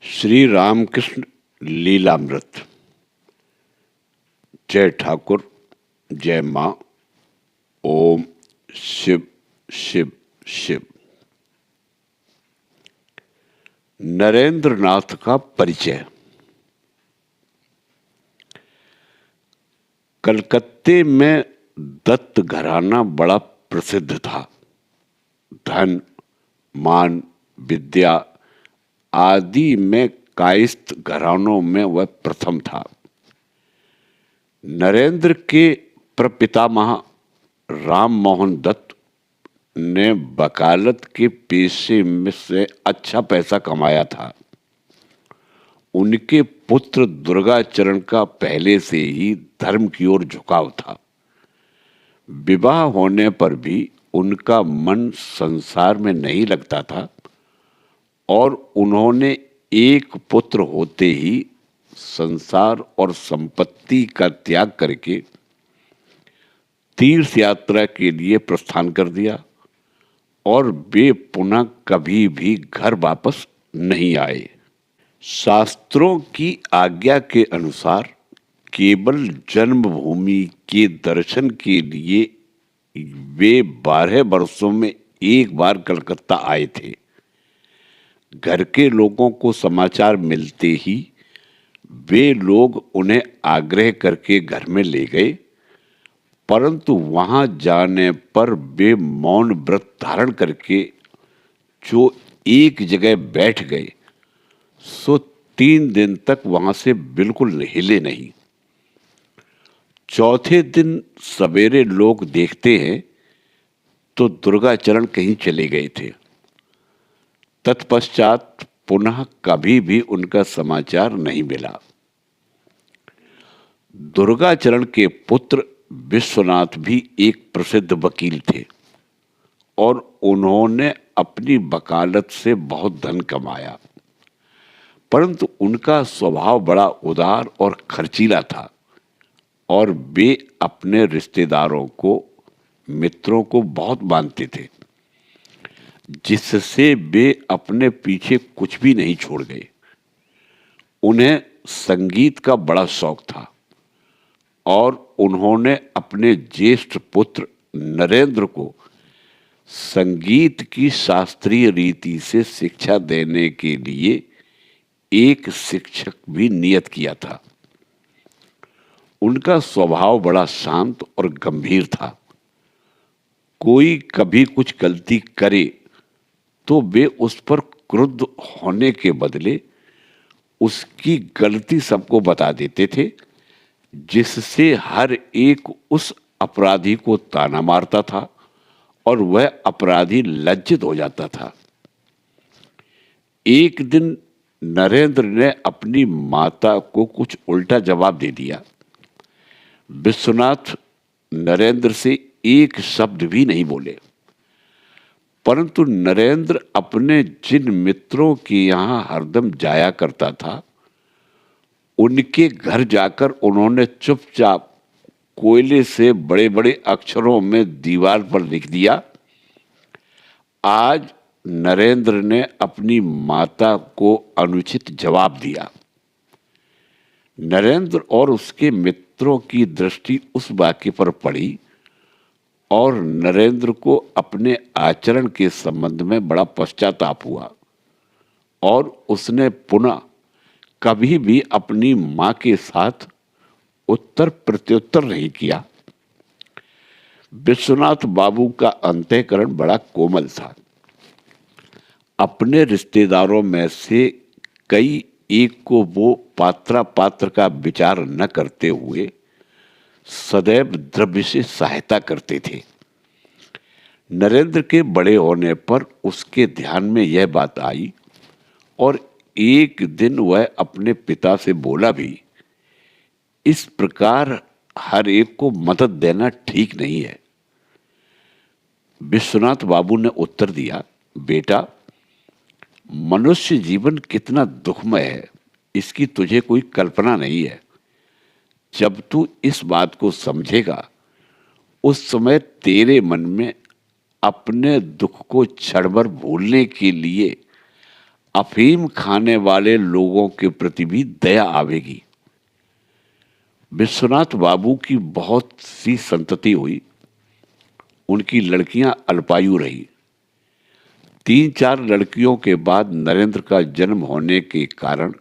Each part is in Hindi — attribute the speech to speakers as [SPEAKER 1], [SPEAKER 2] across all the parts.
[SPEAKER 1] श्री रामकृष्ण लीलामृत। जय ठाकुर, जय मां। ओम शिव शिव शिव। नरेंद्र नाथ का परिचय। कलकत्ते में दत्त घराना बड़ा प्रसिद्ध था। धन, मान, विद्या आदि में कायस्थ घरानों में वह प्रथम था। नरेंद्र के प्रपितामह राम मोहन दत्त ने वकालत के पेशे में से अच्छा पैसा कमाया था। उनके पुत्र दुर्गाचरण का पहले से ही धर्म की ओर झुकाव था। विवाह होने पर भी उनका मन संसार में नहीं लगता था और उन्होंने एक पुत्र होते ही संसार और संपत्ति का त्याग करके तीर्थ यात्रा के लिए प्रस्थान कर दिया और वे पुनः कभी भी घर वापस नहीं आए। शास्त्रों की आज्ञा के अनुसार केवल जन्मभूमि के दर्शन के लिए वे 12 वर्षों में एक बार कलकत्ता आए थे। घर के लोगों को समाचार मिलते ही वे लोग उन्हें आग्रह करके घर में ले गए, परंतु वहां जाने पर वे मौन व्रत धारण करके जो एक जगह बैठ गए सो 3 दिन तक वहां से बिल्कुल हिले नहीं। चौथे दिन सवेरे लोग देखते हैं तो दुर्गाचरण कहीं चले गए थे। तत्पश्चात पुनः कभी भी उनका समाचार नहीं मिला। दुर्गाचरण के पुत्र विश्वनाथ भी एक प्रसिद्ध वकील थे और उन्होंने अपनी वकालत से बहुत धन कमाया, परंतु उनका स्वभाव बड़ा उदार और खर्चीला था और वे अपने रिश्तेदारों को, मित्रों को बहुत मानते थे, जिससे वे अपने पीछे कुछ भी नहीं छोड़ गए। उन्हें संगीत का बड़ा शौक था और उन्होंने अपने ज्येष्ठ पुत्र नरेंद्र को संगीत की शास्त्रीय रीति से शिक्षा देने के लिए एक शिक्षक भी नियत किया था। उनका स्वभाव बड़ा शांत और गंभीर था। कोई कभी कुछ गलती करे तो वे उस पर क्रुद्ध होने के बदले उसकी गलती सबको बता देते थे, जिससे हर एक उस अपराधी को ताना मारता था और वह अपराधी लज्जित हो जाता था। एक दिन नरेंद्र ने अपनी माता को कुछ उल्टा जवाब दे दिया। विश्वनाथ नरेंद्र से एक शब्द भी नहीं बोले, परंतु नरेंद्र अपने जिन मित्रों के यहाँ हरदम जाया करता था उनके घर जाकर उन्होंने चुपचाप कोयले से बड़े बड़े अक्षरों में दीवार पर लिख दिया, आज नरेंद्र ने अपनी माता को अनुचित जवाब दिया। नरेंद्र और उसके मित्रों की दृष्टि उस वाक्य पर पड़ी और नरेंद्र को अपने आचरण के संबंध में बड़ा पश्चाताप हुआ और उसने पुनः कभी भी अपनी मां के साथ उत्तर प्रत्युत्तर नहीं किया। विश्वनाथ बाबू का अंतःकरण बड़ा कोमल था। अपने रिश्तेदारों में से कई एक को वो पात्र का विचार न करते हुए सदैव द्रव्य से सहायता करते थे। नरेंद्र के बड़े होने पर उसके ध्यान में यह बात आई और एक दिन वह अपने पिता से बोला भी, इस प्रकार हर एक को मदद देना ठीक नहीं है। विश्वनाथ बाबू ने उत्तर दिया, बेटा, मनुष्य जीवन कितना दुखमय है इसकी तुझे कोई कल्पना नहीं है। जब तू इस बात को समझेगा उस समय तेरे मन में अपने दुख को क्षण भर भूलने के लिए अफीम खाने वाले लोगों के प्रति भी दया आवेगी। विश्वनाथ बाबू की बहुत सी संतति हुई, उनकी लड़कियां अल्पायु रही। 3-4 लड़कियों के बाद नरेंद्र का जन्म होने के कारण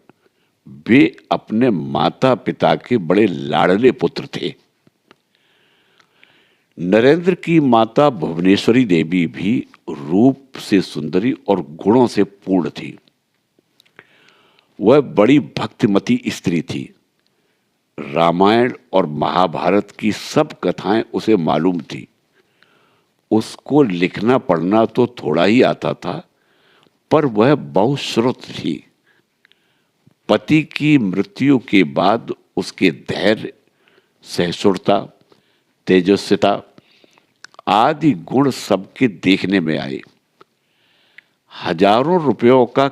[SPEAKER 1] वे अपने माता पिता के बड़े लाडले पुत्र थे। नरेंद्र की माता भुवनेश्वरी देवी भी रूप से सुंदरी और गुणों से पूर्ण थी। वह बड़ी भक्तिमती स्त्री थी। रामायण और महाभारत की सब कथाएं उसे मालूम थी। उसको लिखना पढ़ना तो थोड़ा ही आता था, पर वह बहुश्रुत थी। पति की मृत्यु के बाद उसके धैर्य, सहिष्णुता, तेजस्विता आदि गुण सबके देखने में आए। हजारों रुपयों का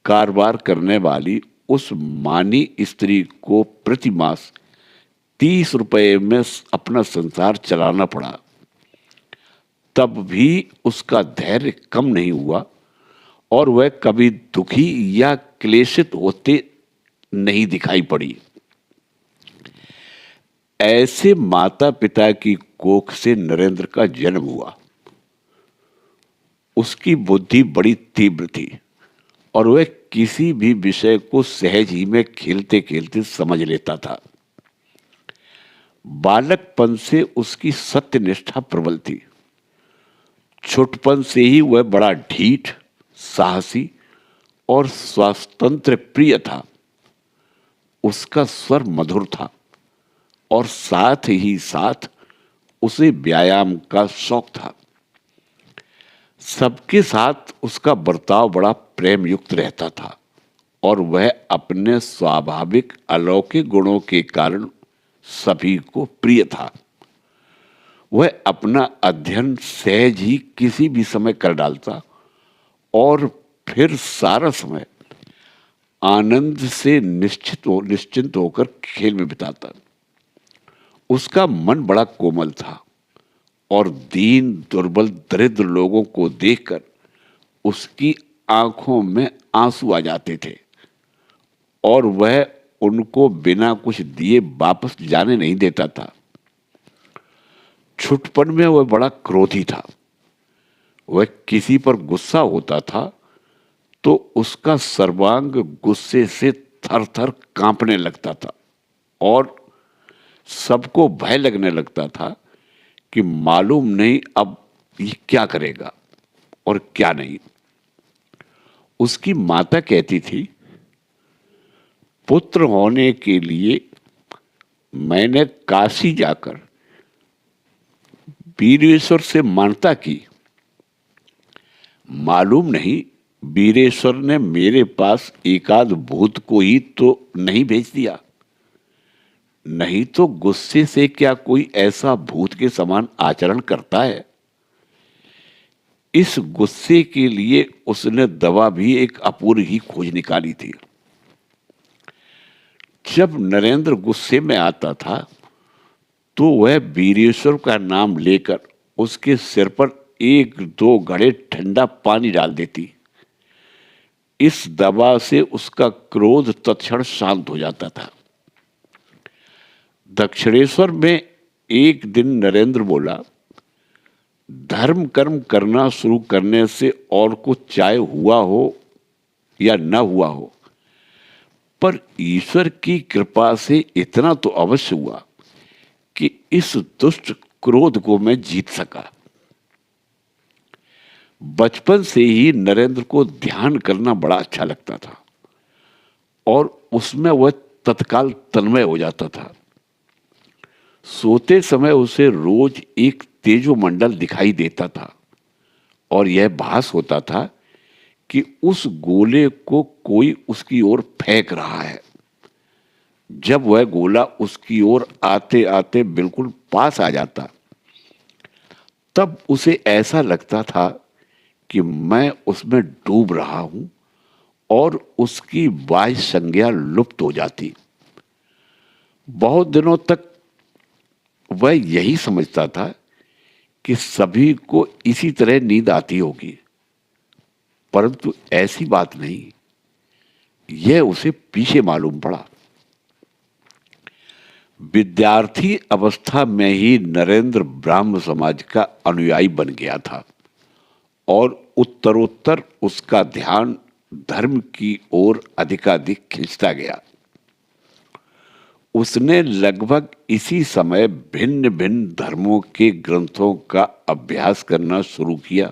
[SPEAKER 1] कारोबार करने वाली उस मानी स्त्री को प्रति मास 30 रुपए में अपना संसार चलाना पड़ा। तब भी उसका धैर्य कम नहीं हुआ और वह कभी दुखी या क्लेशित होते नहीं दिखाई पड़ी। ऐसे माता पिता की कोख से नरेंद्र का जन्म हुआ। उसकी बुद्धि बड़ी तीव्र थी और वह किसी भी विषय को सहज ही में खेलते खेलते समझ लेता था। बालकपन से उसकी सत्यनिष्ठा प्रबल थी। छुटपन से ही वह बड़ा ढीठ, साहसी और स्वातंत्र्य प्रिय था। उसका स्वर मधुर था और साथ ही साथ उसे व्यायाम का शौक था। सबके साथ उसका बर्ताव बड़ा प्रेम युक्त रहता था और वह अपने स्वाभाविक अलौकिक गुणों के कारण सभी को प्रिय था। वह अपना अध्ययन सहज ही किसी भी समय कर डालता और फिर सारा समय आनंद से निश्चिंत होकर खेल में बिताता। उसका मन बड़ा कोमल था और दीन, दुर्बल, दरिद्र लोगों को देखकर उसकी आंखों में आंसू आ जाते थे और वह उनको बिना कुछ दिए वापस जाने नहीं देता था। छुटपन में वह बड़ा क्रोधी था। वह किसी पर गुस्सा होता था तो उसका सर्वांग गुस्से से थर थर कांपने लगता था और सबको भय लगने लगता था कि मालूम नहीं अब ये क्या करेगा और क्या नहीं। उसकी माता कहती थी, पुत्र होने के लिए मैंने काशी जाकर वीरेश्वर से मानता की। मालूम नहीं वीरेश्वर ने मेरे पास एकाध भूत को ही तो नहीं भेज दिया, नहीं तो गुस्से से क्या कोई ऐसा भूत के समान आचरण करता है। इस गुस्से के लिए उसने दवा भी एक अपूर्व ही खोज निकाली थी। जब नरेंद्र गुस्से में आता था तो वह वीरेश्वर का नाम लेकर उसके सिर पर 1-2 घड़े ठंडा पानी डाल देती। इस दवा से उसका क्रोध तत्क्षण शांत हो जाता था। दक्षिणेश्वर में एक दिन नरेंद्र बोला, धर्म कर्म करना शुरू करने से और कुछ चाहे हुआ हो या न हुआ हो, पर ईश्वर की कृपा से इतना तो अवश्य हुआ कि इस दुष्ट क्रोध को मैं जीत सका। बचपन से ही नरेंद्र को ध्यान करना बड़ा अच्छा लगता था और उसमें वह तत्काल तन्मय हो जाता था। सोते समय उसे रोज एक तेजोमंडल दिखाई देता था और यह भास होता था कि उस गोले को कोई उसकी ओर फेंक रहा है। जब वह गोला उसकी ओर आते आते बिल्कुल पास आ जाता, तब उसे ऐसा लगता था कि मैं उसमें डूब रहा हूं और उसकी बाह्य संज्ञा लुप्त हो जाती। बहुत दिनों तक वह यही समझता था कि सभी को इसी तरह नींद आती होगी, परंतु ऐसी बात नहीं, यह उसे पीछे मालूम पड़ा। विद्यार्थी अवस्था में ही नरेंद्र ब्राह्म समाज का अनुयायी बन गया था और उत्तरोत्तर उसका ध्यान धर्म की ओर अधिकाधिक खिंचता गया। उसने लगभग इसी समय भिन्न भिन्न धर्मों के ग्रंथों का अभ्यास करना शुरू किया,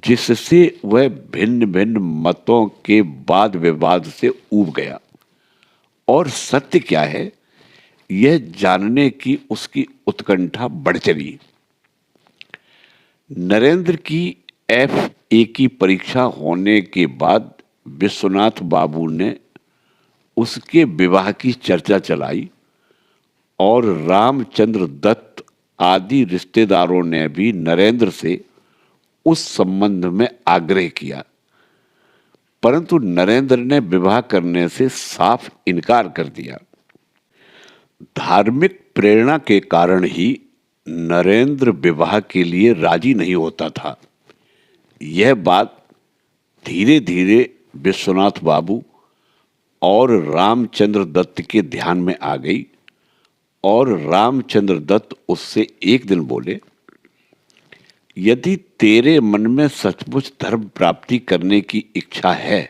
[SPEAKER 1] जिससे वह भिन्न भिन्न मतों के वाद विवाद से ऊब गया और सत्य क्या है यह जानने की उसकी उत्कंठा बढ़ चली। नरेंद्र की FA की परीक्षा होने के बाद विश्वनाथ बाबू ने उसके विवाह की चर्चा चलाई और रामचंद्र दत्त आदि रिश्तेदारों ने भी नरेंद्र से उस संबंध में आग्रह किया, परंतु नरेंद्र ने विवाह करने से साफ इनकार कर दिया। धार्मिक प्रेरणा के कारण ही नरेंद्र विवाह के लिए राजी नहीं होता था। यह बात धीरे धीरे विश्वनाथ बाबू और रामचंद्र दत्त के ध्यान में आ गई और रामचंद्र दत्त उससे एक दिन बोले, यदि तेरे मन में सचमुच धर्म प्राप्ति करने की इच्छा है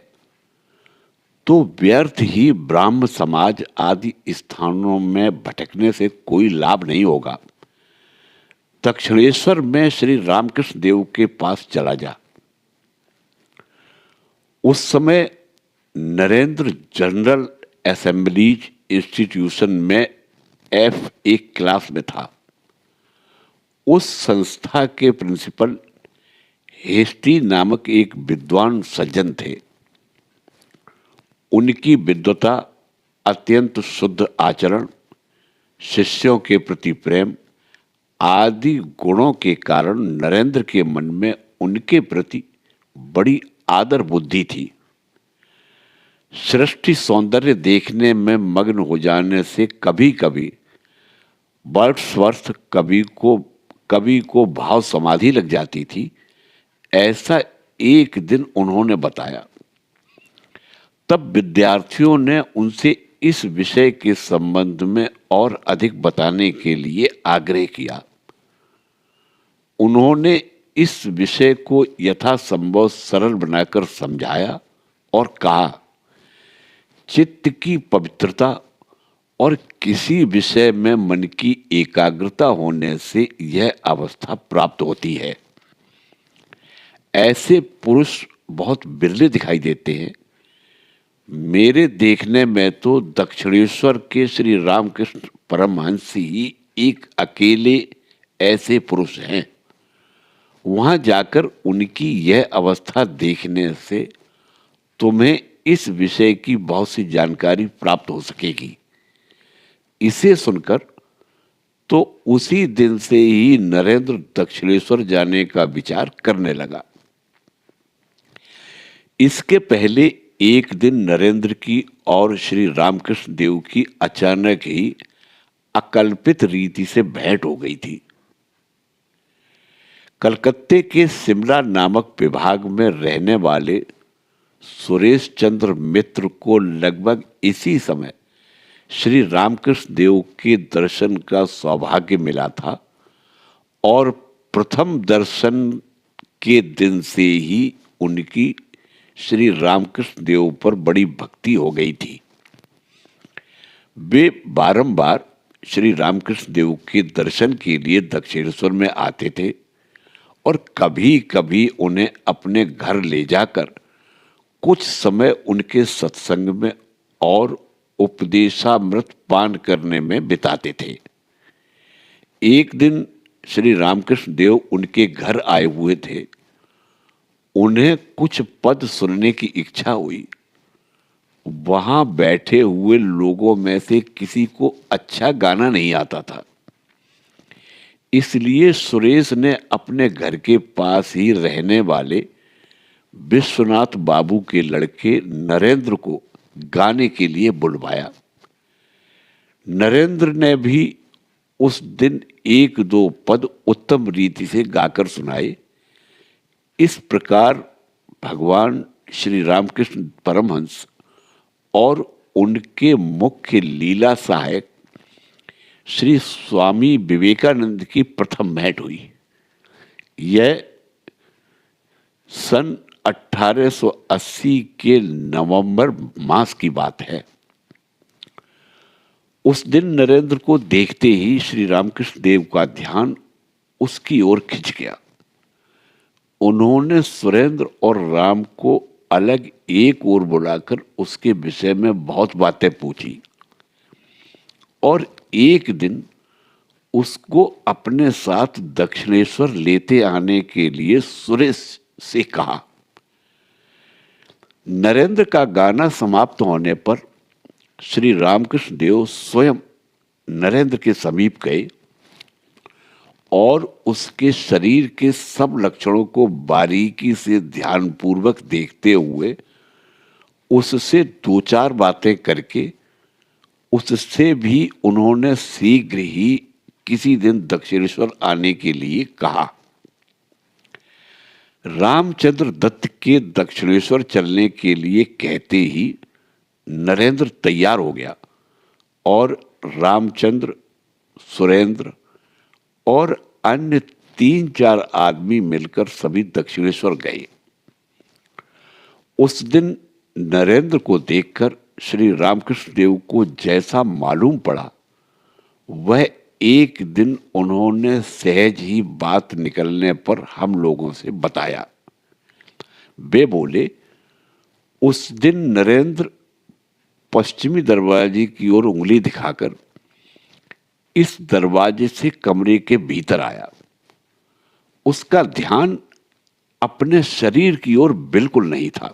[SPEAKER 1] तो व्यर्थ ही ब्राह्म समाज आदि स्थानों में भटकने से कोई लाभ नहीं होगा। दक्षिणेश्वर में श्री रामकृष्ण देव के पास चला जा। उस समय नरेंद्र जनरल असेंबलीज इंस्टीट्यूशन में FA क्लास में था। उस संस्था के प्रिंसिपल हेस्टी नामक एक विद्वान सज्जन थे। उनकी विद्वता, अत्यंत शुद्ध आचरण, शिष्यों के प्रति प्रेम आदि गुणों के कारण नरेंद्र के मन में उनके प्रति बड़ी आदर बुद्धि थी। सृष्टि सौंदर्य देखने में मग्न हो जाने से कभी कभी वर्ड्सवर्थ कवि को भाव समाधि लग जाती थी। ऐसा एक दिन उन्होंने बताया। तब विद्यार्थियों ने उनसे इस विषय के संबंध में और अधिक बताने के लिए आग्रह किया। उन्होंने इस विषय को यथासंभव सरल बनाकर समझाया और कहा, चित्त की पवित्रता और किसी विषय में मन की एकाग्रता होने से यह अवस्था प्राप्त होती है। ऐसे पुरुष बहुत बिरले दिखाई देते हैं। मेरे देखने में तो दक्षिणेश्वर के श्री रामकृष्ण परमहंस ही एक अकेले ऐसे पुरुष हैं। वहां जाकर उनकी यह अवस्था देखने से तुम्हें इस विषय की बहुत सी जानकारी प्राप्त हो सकेगी। इसे सुनकर तो उसी दिन से ही नरेंद्र दक्षिणेश्वर जाने का विचार करने लगा। इसके पहले एक दिन नरेंद्र की और श्री रामकृष्ण देव की अचानक ही अकल्पित रीति से भेंट हो गई थी। कलकत्ते के सिमला नामक विभाग में रहने वाले सुरेश चंद्र मित्र को लगभग इसी समय श्री रामकृष्ण देव के दर्शन का सौभाग्य मिला था और प्रथम दर्शन के दिन से ही उनकी श्री रामकृष्ण देव पर बड़ी भक्ति हो गई थी। वे बारंबार श्री रामकृष्ण देव के दर्शन के लिए दक्षिणेश्वर में आते थे और कभी कभी उन्हें अपने घर ले जाकर कुछ समय उनके सत्संग में और उपदेशामृत पान करने में बिताते थे। एक दिन श्री रामकृष्ण देव उनके घर आए हुए थे। उन्हें कुछ पद सुनने की इच्छा हुई। वहां बैठे हुए लोगों में से किसी को अच्छा गाना नहीं आता था। इसलिए सुरेश ने अपने घर के पास ही रहने वाले विश्वनाथ बाबू के लड़के नरेंद्र को गाने के लिए बुलवाया। नरेंद्र ने भी उस दिन एक दो पद उत्तम रीति से गाकर सुनाए। इस प्रकार भगवान श्री रामकृष्ण परमहंस और उनके मुख्य लीला सहायक श्री स्वामी विवेकानंद की प्रथम भेंट हुई। यह सन 1880 के नवंबर मास की बात है। उस दिन नरेंद्र को देखते ही श्री रामकृष्ण देव का ध्यान उसकी ओर खिंच गया। उन्होंने सुरेंद्र और राम को अलग एक ओर बुलाकर उसके विषय में बहुत बातें पूछी और एक दिन उसको अपने साथ दक्षिणेश्वर लेते आने के लिए सुरेश से कहा। नरेंद्र का गाना समाप्त होने पर श्री रामकृष्ण देव स्वयं नरेंद्र के समीप गए और उसके शरीर के सब लक्षणों को बारीकी से ध्यानपूर्वक देखते हुए उससे दो चार बातें करके उससे भी उन्होंने शीघ्र ही किसी दिन दक्षिणेश्वर आने के लिए कहा। रामचंद्र दत्त के दक्षिणेश्वर चलने के लिए कहते ही नरेंद्र तैयार हो गया और रामचंद्र, सुरेंद्र और अन्य 3-4 आदमी मिलकर सभी दक्षिणेश्वर गए। उस दिन नरेंद्र को देखकर श्री रामकृष्ण देव को जैसा मालूम पड़ा वह एक दिन उन्होंने सहज ही बात निकलने पर हम लोगों से बताया। वे बोले, उस दिन नरेंद्र पश्चिमी दरवाजे की ओर उंगली दिखाकर इस दरवाजे से कमरे के भीतर आया। उसका ध्यान अपने शरीर की ओर बिल्कुल नहीं था।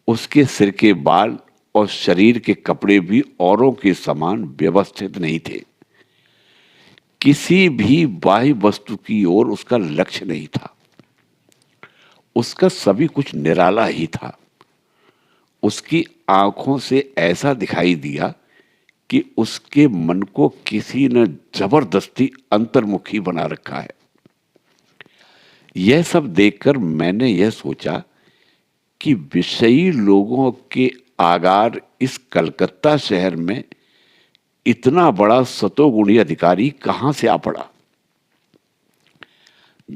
[SPEAKER 1] उसके सिर के बाल और शरीर के कपड़े भी औरों के समान व्यवस्थित नहीं थे। किसी भी बाह्य वस्तु की ओर उसका लक्ष्य नहीं था। उसका सभी कुछ निराला ही था। उसकी आंखों से ऐसा दिखाई दिया कि उसके मन को किसी ने जबरदस्ती अंतर्मुखी बना रखा है। यह सब देखकर मैंने यह सोचा कि विषयी लोगों के आगार इस कलकत्ता शहर में इतना बड़ा सतोगुणी अधिकारी कहां से आ पड़ा।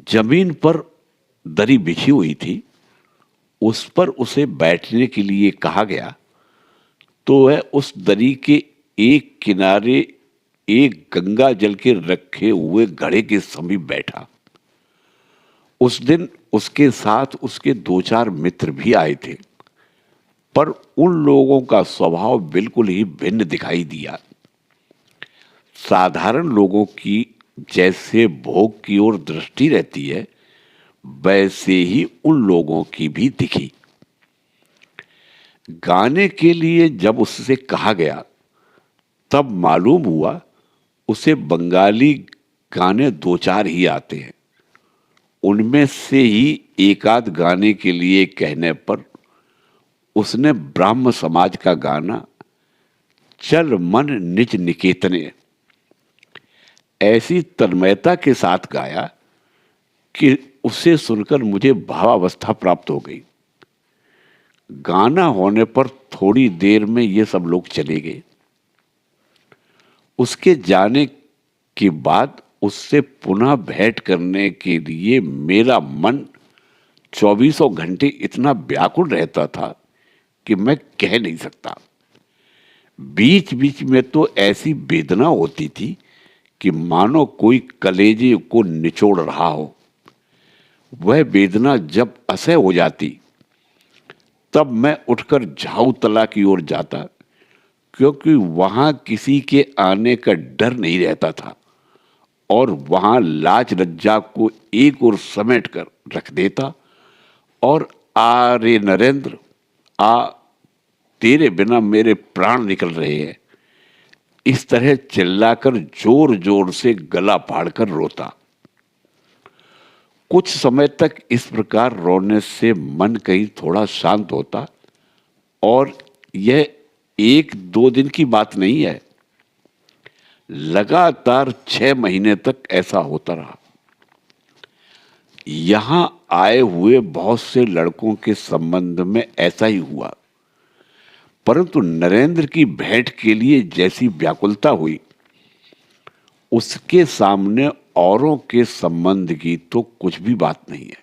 [SPEAKER 1] जमीन पर दरी बिछी हुई थी, उस पर उसे बैठने के लिए कहा गया तो वह उस दरी के एक किनारे एक गंगा जल के रखे हुए घड़े के समीप बैठा। उस दिन उसके साथ उसके 2-4 मित्र भी आए थे, पर उन लोगों का स्वभाव बिल्कुल ही भिन्न दिखाई दिया। साधारण लोगों की जैसे भोग की ओर दृष्टि रहती है, वैसे ही उन लोगों की भी दिखी। गाने के लिए जब उससे कहा गया तब मालूम हुआ उसे बंगाली गाने 2-4 ही आते हैं। उनमें से ही एक आध गाने के लिए कहने पर उसने ब्राह्म समाज का गाना चल मन निज निकेतने ऐसी तन्मयता के साथ गाया कि उसे सुनकर मुझे भावावस्था प्राप्त हो गई। गाना होने पर थोड़ी देर में ये सब लोग चले गए। उसके जाने के बाद उससे पुनः भेंट करने के लिए मेरा मन 24 घंटे इतना व्याकुल रहता था कि मैं कह नहीं सकता। बीच बीच में तो ऐसी वेदना होती थी कि मानो कोई कलेजे को निचोड़ रहा हो। वह वेदना जब असह्य हो जाती तब मैं उठकर झाऊ तला की ओर जाता, क्योंकि वहां किसी के आने का डर नहीं रहता था और वहां लाज लज्जा को एक ओर समेट कर रख देता और आ रे नरेंद्र आ, तेरे बिना मेरे प्राण निकल रहे हैं, इस तरह चिल्लाकर जोर जोर से गला फाड़कर रोता। कुछ समय तक इस प्रकार रोने से मन कहीं थोड़ा शांत होता और यह 1-2 दिन की बात नहीं है, लगातार 6 महीने तक ऐसा होता रहा। यहां आए हुए बहुत से लड़कों के संबंध में ऐसा ही हुआ, परंतु नरेंद्र की भेंट के लिए जैसी व्याकुलता हुई, उसके सामने औरों के संबंध की तो कुछ भी बात नहीं है।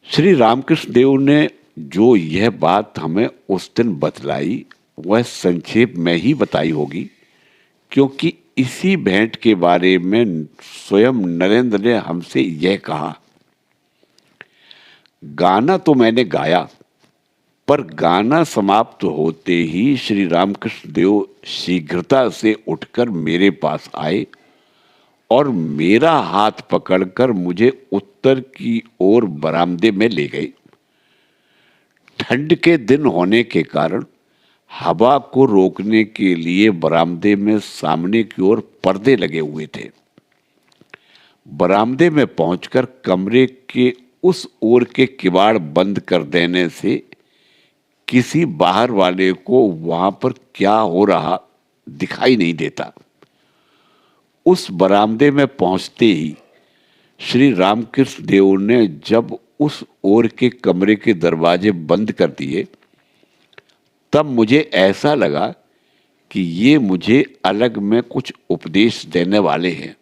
[SPEAKER 1] श्री रामकृष्ण देव ने जो यह बात हमें उस दिन बतलाई, वह संक्षेप में ही बताई होगी, क्योंकि इसी भेंट के बारे में स्वयं नरेंद्र ने हमसे यह कहा, गाना तो मैंने गाया, पर गाना समाप्त होते ही श्री रामकृष्ण देव शीघ्रता से उठकर मेरे पास आए और मेरा हाथ पकड़कर मुझे उत्तर की ओर बरामदे में ले गए। ठंड के दिन होने के कारण हवा को रोकने के लिए बरामदे में सामने की ओर पर्दे लगे हुए थे। बरामदे में पहुंचकर कमरे के उस ओर के किवाड़ बंद कर देने से किसी बाहर वाले को वहां पर क्या हो रहा दिखाई नहीं देता। उस बरामदे में पहुंचते ही श्री रामकृष्ण देव ने जब उस ओर के कमरे के दरवाजे बंद कर दिए, तब मुझे ऐसा लगा कि ये मुझे अलग में कुछ उपदेश देने वाले हैं,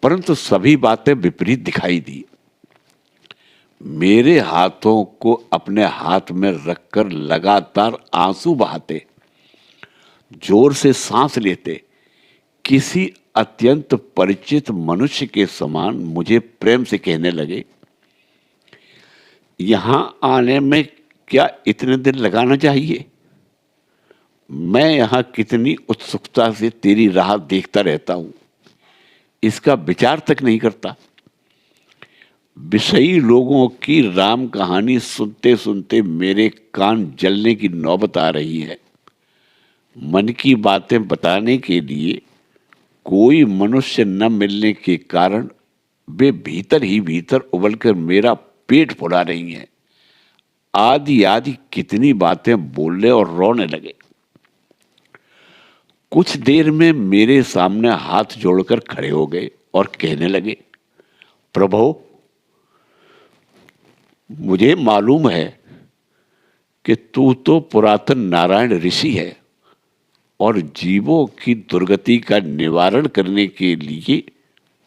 [SPEAKER 1] परंतु सभी बातें विपरीत दिखाई दी। मेरे हाथों को अपने हाथ में रखकर लगातार आंसू बहाते, जोर से सांस लेते, किसी अत्यंत परिचित मनुष्य के समान मुझे प्रेम से कहने लगे, यहां आने में क्या इतने दिन लगाना चाहिए? मैं यहां कितनी उत्सुकता से तेरी राह देखता रहता हूं, इसका विचार तक नहीं करता। विषयी लोगों की राम कहानी सुनते सुनते मेरे कान जलने की नौबत आ रही है। मन की बातें बताने के लिए कोई मनुष्य न मिलने के कारण वे भीतर ही भीतर उबलकर मेरा पेट फुला रही हैं। आदि आदि कितनी बातें बोलने और रोने लगे। कुछ देर में मेरे सामने हाथ जोड़कर खड़े हो गए और कहने लगे, प्रभु, मुझे मालूम है कि तू तो पुरातन नारायण ऋषि है और जीवों की दुर्गति का निवारण करने के लिए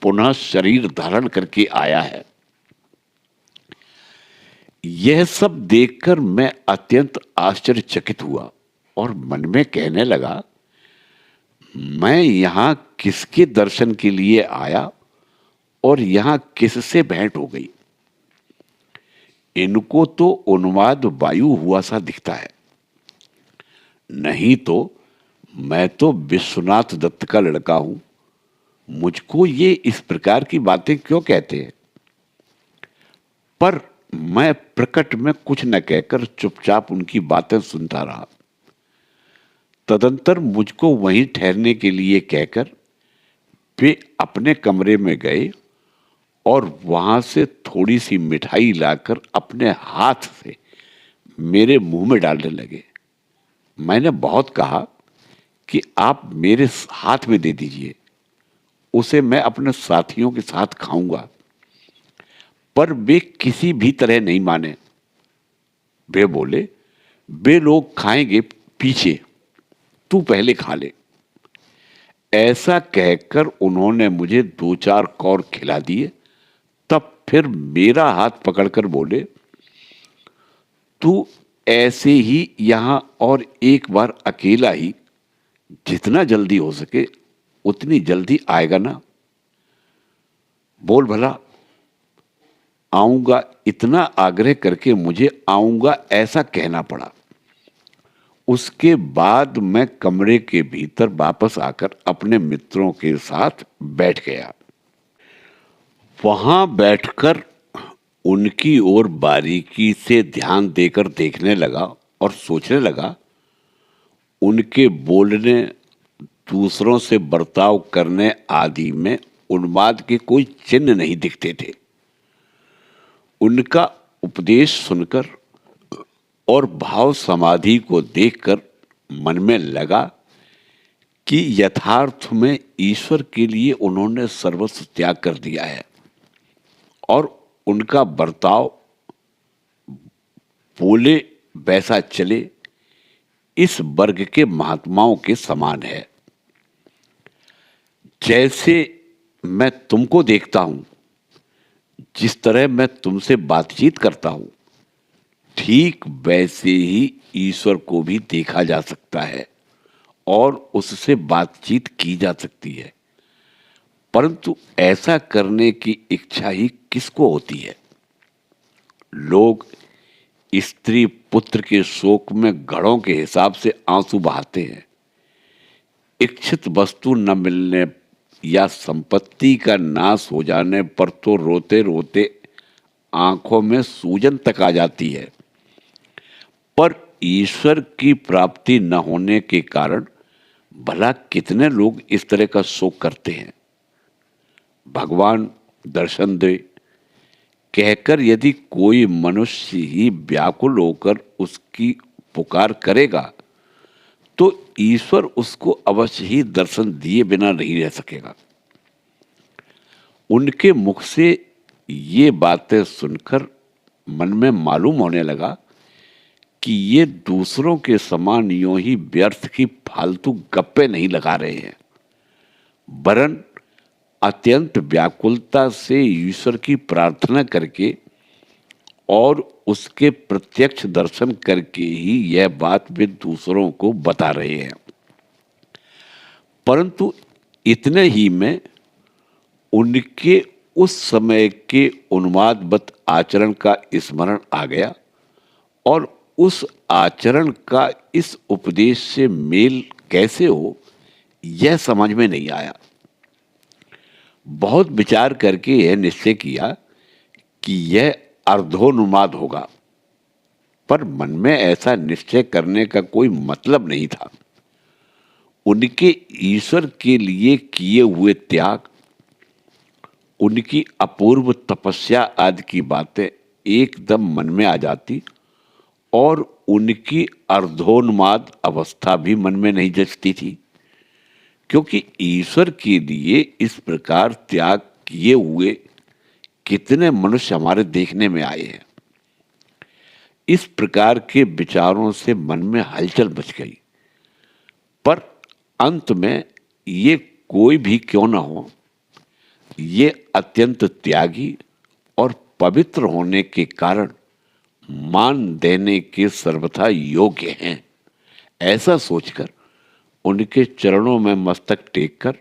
[SPEAKER 1] पुनः शरीर धारण करके आया है। यह सब देखकर मैं अत्यंत आश्चर्यचकित हुआ और मन में कहने लगा, मैं यहां किसके दर्शन के लिए आया और यहां किससे भेंट हो गई? इनको तो उन्माद वायु हुआ सा दिखता है, नहीं तो मैं तो विश्वनाथ दत्त का लड़का हूं। मुझको ये इस प्रकार की बातें क्यों कहते हैं? पर मैं प्रकट में कुछ न कहकर चुपचाप उनकी बातें सुनता रहा। तदंतर मुझको वहीं ठहरने के लिए कहकर वे अपने कमरे में गए और वहां से थोड़ी सी मिठाई लाकर अपने हाथ से मेरे मुंह में डालने लगे। मैंने बहुत कहा कि आप मेरे हाथ में दे दीजिए, उसे मैं अपने साथियों के साथ खाऊंगा, पर वे किसी भी तरह नहीं माने। वे बोले, वे लोग खाएंगे पीछे, तू पहले खा ले। ऐसा कहकर उन्होंने मुझे 2-4 कौर खिला दिए। तब फिर मेरा हाथ पकड़कर बोले, तू ऐसे ही यहां और एक बार अकेला ही जितना जल्दी हो सके उतनी जल्दी आएगा ना? बोल भला। आऊंगा इतना आग्रह करके मुझे आऊंगा ऐसा कहना पड़ा। उसके बाद मैं कमरे के भीतर वापस आकर अपने मित्रों के साथ बैठ गया। वहां बैठकर उनकी ओर बारीकी से ध्यान देकर देखने लगा और सोचने लगा, उनके बोलने, दूसरों से बर्ताव करने आदि में उन्माद के कोई चिन्ह नहीं दिखते थे। उनका उपदेश सुनकर और भाव समाधि को देखकर मन में लगा कि यथार्थ में ईश्वर के लिए उन्होंने सर्वस्व त्याग कर दिया है और उनका बर्ताव बोले वैसा चले इस वर्ग के महात्माओं के समान है। जैसे मैं तुमको देखता हूं, जिस तरह मैं तुमसे बातचीत करता हूं, ठीक वैसे ही ईश्वर को भी देखा जा सकता है और उससे बातचीत की जा सकती है, परंतु ऐसा करने की इच्छा ही किसको होती है? लोग स्त्री पुत्र के शोक में घड़ों के हिसाब से आंसू बहाते हैं। इच्छित वस्तु न मिलने या संपत्ति का नाश हो जाने पर तो रोते रोते आंखों में सूजन तक आ जाती है, पर ईश्वर की प्राप्ति न होने के कारण भला कितने लोग इस तरह का शोक करते हैं। भगवान दर्शन दे कहकर यदि कोई मनुष्य ही व्याकुल होकर उसकी पुकार करेगा तो ईश्वर उसको अवश्य ही दर्शन दिए बिना नहीं रह सकेगा। उनके मुख से ये बातें सुनकर मन में मालूम होने लगा कि ये दूसरों के समान यूं ही व्यर्थ की फालतू गप्पे नहीं लगा रहे हैं, वरन अत्यंत व्याकुलता से ईश्वर की प्रार्थना करके और उसके प्रत्यक्ष दर्शन करके ही यह बात वे दूसरों को बता रहे हैं। परंतु इतने ही में उनके उस समय के उन्मादवत आचरण का स्मरण आ गया और उस आचरण का इस उपदेश से मेल कैसे हो यह समझ में नहीं आया। बहुत विचार करके यह निश्चय किया कि यह अर्धोन्माद होगा, पर मन में ऐसा निश्चय करने का कोई मतलब नहीं था। उनके ईश्वर के लिए किए हुए त्याग, उनकी अपूर्व तपस्या आदि की बातें एकदम मन में आ जाती और उनकी अर्धोन्माद अवस्था भी मन में नहीं जचती थी, क्योंकि ईश्वर के लिए इस प्रकार त्याग किए हुए कितने मनुष्य हमारे देखने में आए हैं। इस प्रकार के विचारों से मन में हलचल मच गई, पर अंत में ये कोई भी क्यों न हो, ये अत्यंत त्यागी और पवित्र होने के कारण मान देने के सर्वथा योग्य हैं, ऐसा सोचकर उनके चरणों में मस्तक टेककर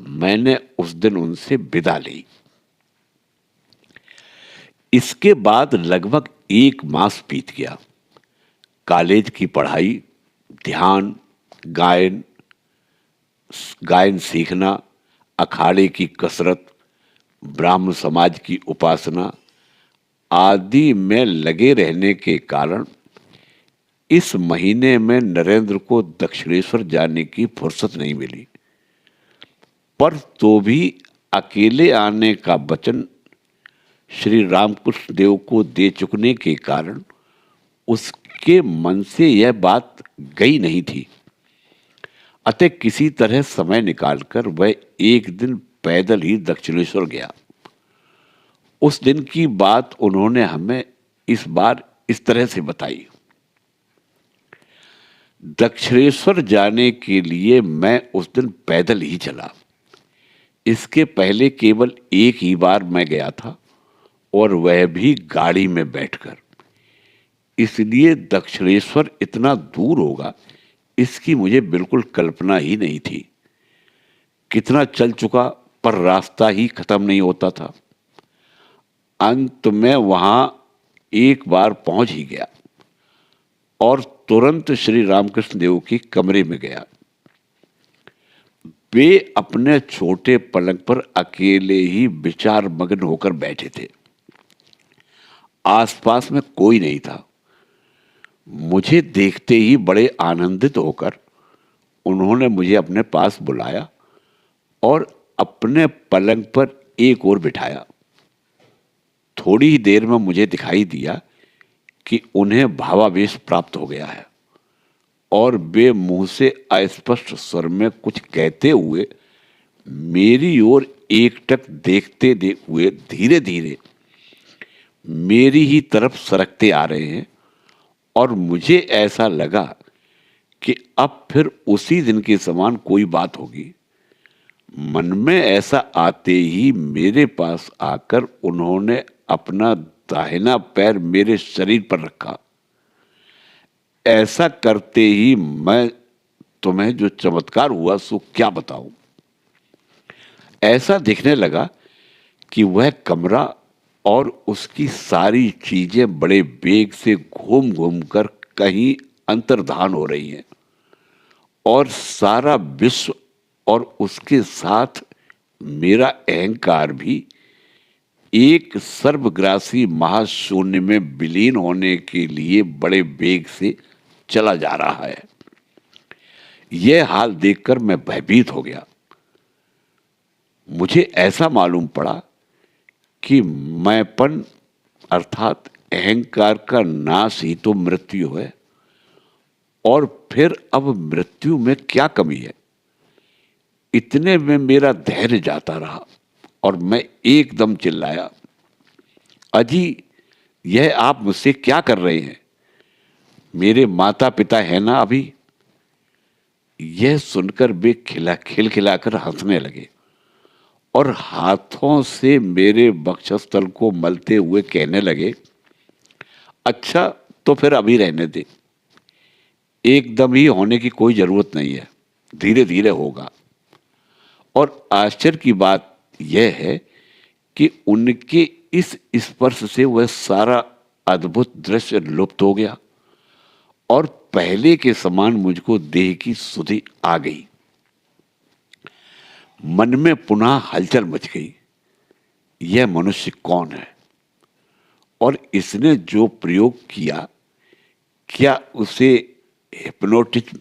[SPEAKER 1] मैंने उस दिन उनसे विदा ली। इसके बाद लगभग 1 मास बीत गया। कॉलेज की पढ़ाई, ध्यान, गायन सीखना, अखाड़े की कसरत, ब्राह्म समाज की उपासना आदि में लगे रहने के कारण इस महीने में नरेंद्र को दक्षिणेश्वर जाने की फुर्सत नहीं मिली, पर तो भी अकेले आने का वचन श्री रामकृष्ण देव को दे चुकने के कारण उसके मन से यह बात गई नहीं थी। अतः किसी तरह समय निकालकर वह एक दिन पैदल ही दक्षिणेश्वर गया। उस दिन की बात उन्होंने हमें इस बार इस तरह से बताई। दक्षिणेश्वर जाने के लिए मैं उस दिन पैदल ही चला। इसके पहले केवल एक ही बार मैं गया था और वह भी गाड़ी में बैठकर। इसलिए दक्षिणेश्वर इतना दूर होगा इसकी मुझे बिल्कुल कल्पना ही नहीं थी। कितना चल चुका पर रास्ता ही खत्म नहीं होता था। अंत में वहां एक बार पहुंच ही गया और तुरंत श्री रामकृष्ण देव की कमरे में गया। वे अपने छोटे पलंग पर अकेले ही विचार मग्न होकर बैठे थे। आसपास में कोई नहीं था। मुझे देखते ही बड़े आनंदित होकर उन्होंने मुझे अपने पास बुलाया और अपने पलंग पर एक ओर बिठाया। थोड़ी ही देर में मुझे दिखाई दिया कि उन्हें भावावेश प्राप्त हो गया है और वे मुंह से अस्पष्ट स्वर में कुछ कहते हुए मेरी ओर एकटक देखते हुए धीरे धीरे मेरी ही तरफ सरकते आ रहे हैं। और मुझे ऐसा लगा कि अब फिर उसी दिन के समान कोई बात होगी। मन में ऐसा आते ही मेरे पास आकर उन्होंने अपना दाहिना पैर मेरे शरीर पर रखा। ऐसा करते ही मैं तुम्हें जो चमत्कार हुआ सो क्या बताऊं। ऐसा दिखने लगा कि वह कमरा और उसकी सारी चीजें बड़े वेग से घूम घूम कर कहीं अंतर्धान हो रही हैं और सारा विश्व और उसके साथ मेरा अहंकार भी एक सर्वग्रासी महाशून्य में विलीन होने के लिए बड़े वेग से चला जा रहा है। यह हाल देखकर मैं भयभीत हो गया। मुझे ऐसा मालूम पड़ा कि मैंपन अर्थात अहंकार का नाश ही तो मृत्यु है, और फिर अब मृत्यु में क्या कमी है। इतने में मेरा धैर्य जाता रहा और मैं एकदम चिल्लाया, अजी, यह आप मुझसे क्या कर रहे हैं? मेरे माता पिता है ना अभी? यह सुनकर वे खिलखिलाकर हंसने लगे और हाथों से मेरे वक्षस्थल को मलते हुए कहने लगे, अच्छा तो फिर अभी रहने दे, एकदम ही होने की कोई जरूरत नहीं है, धीरे धीरे होगा। और आश्चर्य की बात यह है कि उनके इस स्पर्श से वह सारा अद्भुत दृश्य लुप्त हो गया और पहले के समान मुझको देह की सुधि आ गई। मन में पुनः हलचल मच गई। यह मनुष्य कौन है और इसने जो प्रयोग किया, क्या उसे हिप्नोटिज्म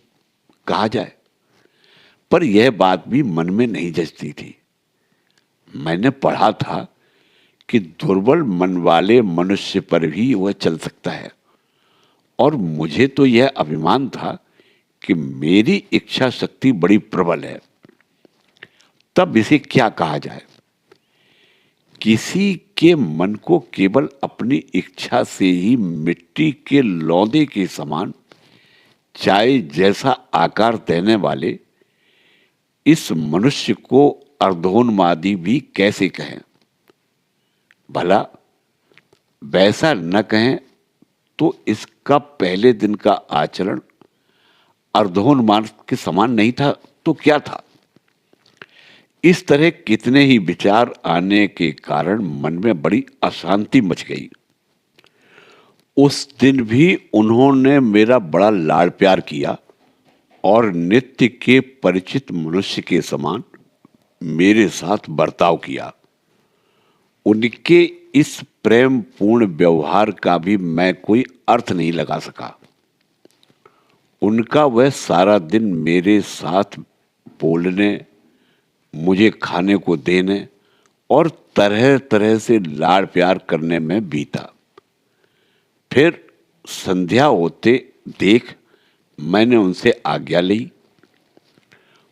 [SPEAKER 1] कहा जाए? पर यह बात भी मन में नहीं जचती थी। मैंने पढ़ा था कि दुर्बल मन वाले मनुष्य पर भी वह चल सकता है, और मुझे तो यह अभिमान था कि मेरी इच्छा शक्ति बड़ी प्रबल है। तब इसे क्या कहा जाए? किसी के मन को केवल अपनी इच्छा से ही मिट्टी के लौंदे के समान चाय जैसा आकार देने वाले इस मनुष्य को अर्धोन्मादी भी कैसे कहें? भला वैसा न कहें तो इसका पहले दिन का आचरण अर्धोन्माद के समान नहीं था तो क्या था? इस तरह कितने ही विचार आने के कारण मन में बड़ी अशांति मच गई। उस दिन भी उन्होंने मेरा बड़ा लाड़ प्यार किया और नित्य के परिचित मनुष्य के समान मेरे साथ बर्ताव किया। उनके इस प्रेम पूर्ण व्यवहार का भी मैं कोई अर्थ नहीं लगा सका। उनका वह सारा दिन मेरे साथ बोलने, मुझे खाने को देने और तरह तरह से लाड़ प्यार करने में बीता। फिर संध्या होते देख मैंने उनसे आज्ञा ली।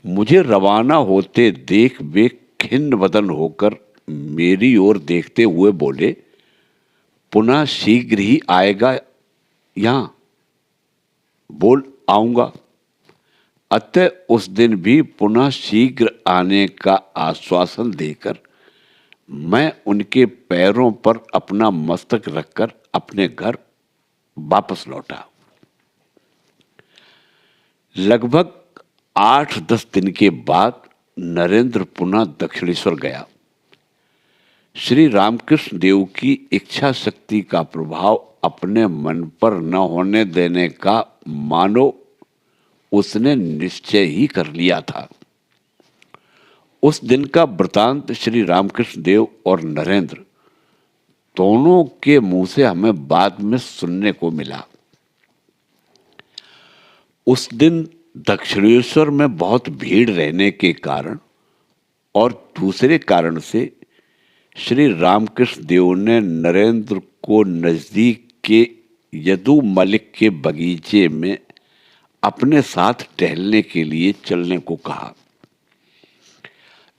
[SPEAKER 1] मुझे रवाना होते देख वे खिन्न बदन होकर मेरी ओर देखते हुए बोले, पुनः शीघ्र ही आएगा यहां? बोल, आऊंगा। अतः उस दिन भी पुनः शीघ्र आने का आश्वासन देकर मैं उनके पैरों पर अपना मस्तक रखकर अपने घर वापस लौटा। लगभग 8-10 दिन के बाद नरेंद्र पुनः दक्षिणेश्वर गया। श्री रामकृष्ण देव की इच्छा शक्ति का प्रभाव अपने मन पर न होने देने का मानो उसने निश्चय ही कर लिया था। उस दिन का वृतांत श्री रामकृष्ण देव और नरेंद्र दोनों के मुंह से हमें बाद में सुनने को मिला। उस दिन दक्षिणेश्वर में बहुत भीड़ रहने के कारण और दूसरे कारण से श्री रामकृष्ण देव ने नरेंद्र को नजदीक के यदु मलिक के बगीचे में अपने साथ टहलने के लिए चलने को कहा।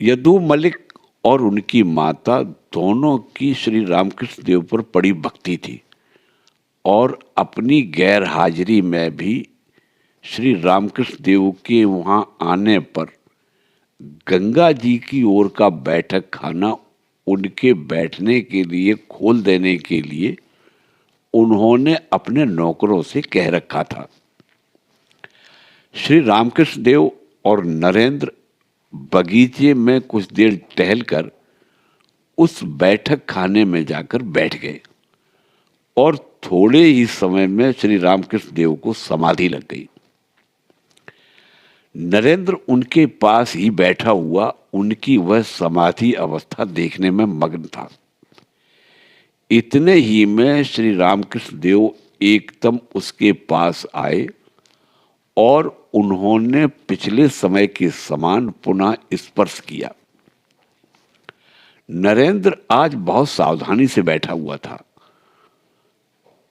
[SPEAKER 1] यदु मलिक और उनकी माता दोनों की श्री रामकृष्ण देव पर बड़ी भक्ति थी और अपनी गैर हाजिरी में भी श्री रामकृष्ण देव के वहां आने पर गंगा जी की ओर का बैठक खाना उनके बैठने के लिए खोल देने के लिए उन्होंने अपने नौकरों से कह रखा था। श्री रामकृष्ण देव और नरेंद्र बगीचे में कुछ देर टहलकर उस बैठक खाने में जाकर बैठ गए और थोड़े ही समय में श्री रामकृष्ण देव को समाधि लग गई। नरेंद्र उनके पास ही बैठा हुआ उनकी वह समाधि अवस्था देखने में मग्न था। इतने ही में श्री रामकृष्ण देव एकदम उसके पास आए और उन्होंने पिछले समय के समान पुनः स्पर्श किया। नरेंद्र आज बहुत सावधानी से बैठा हुआ था,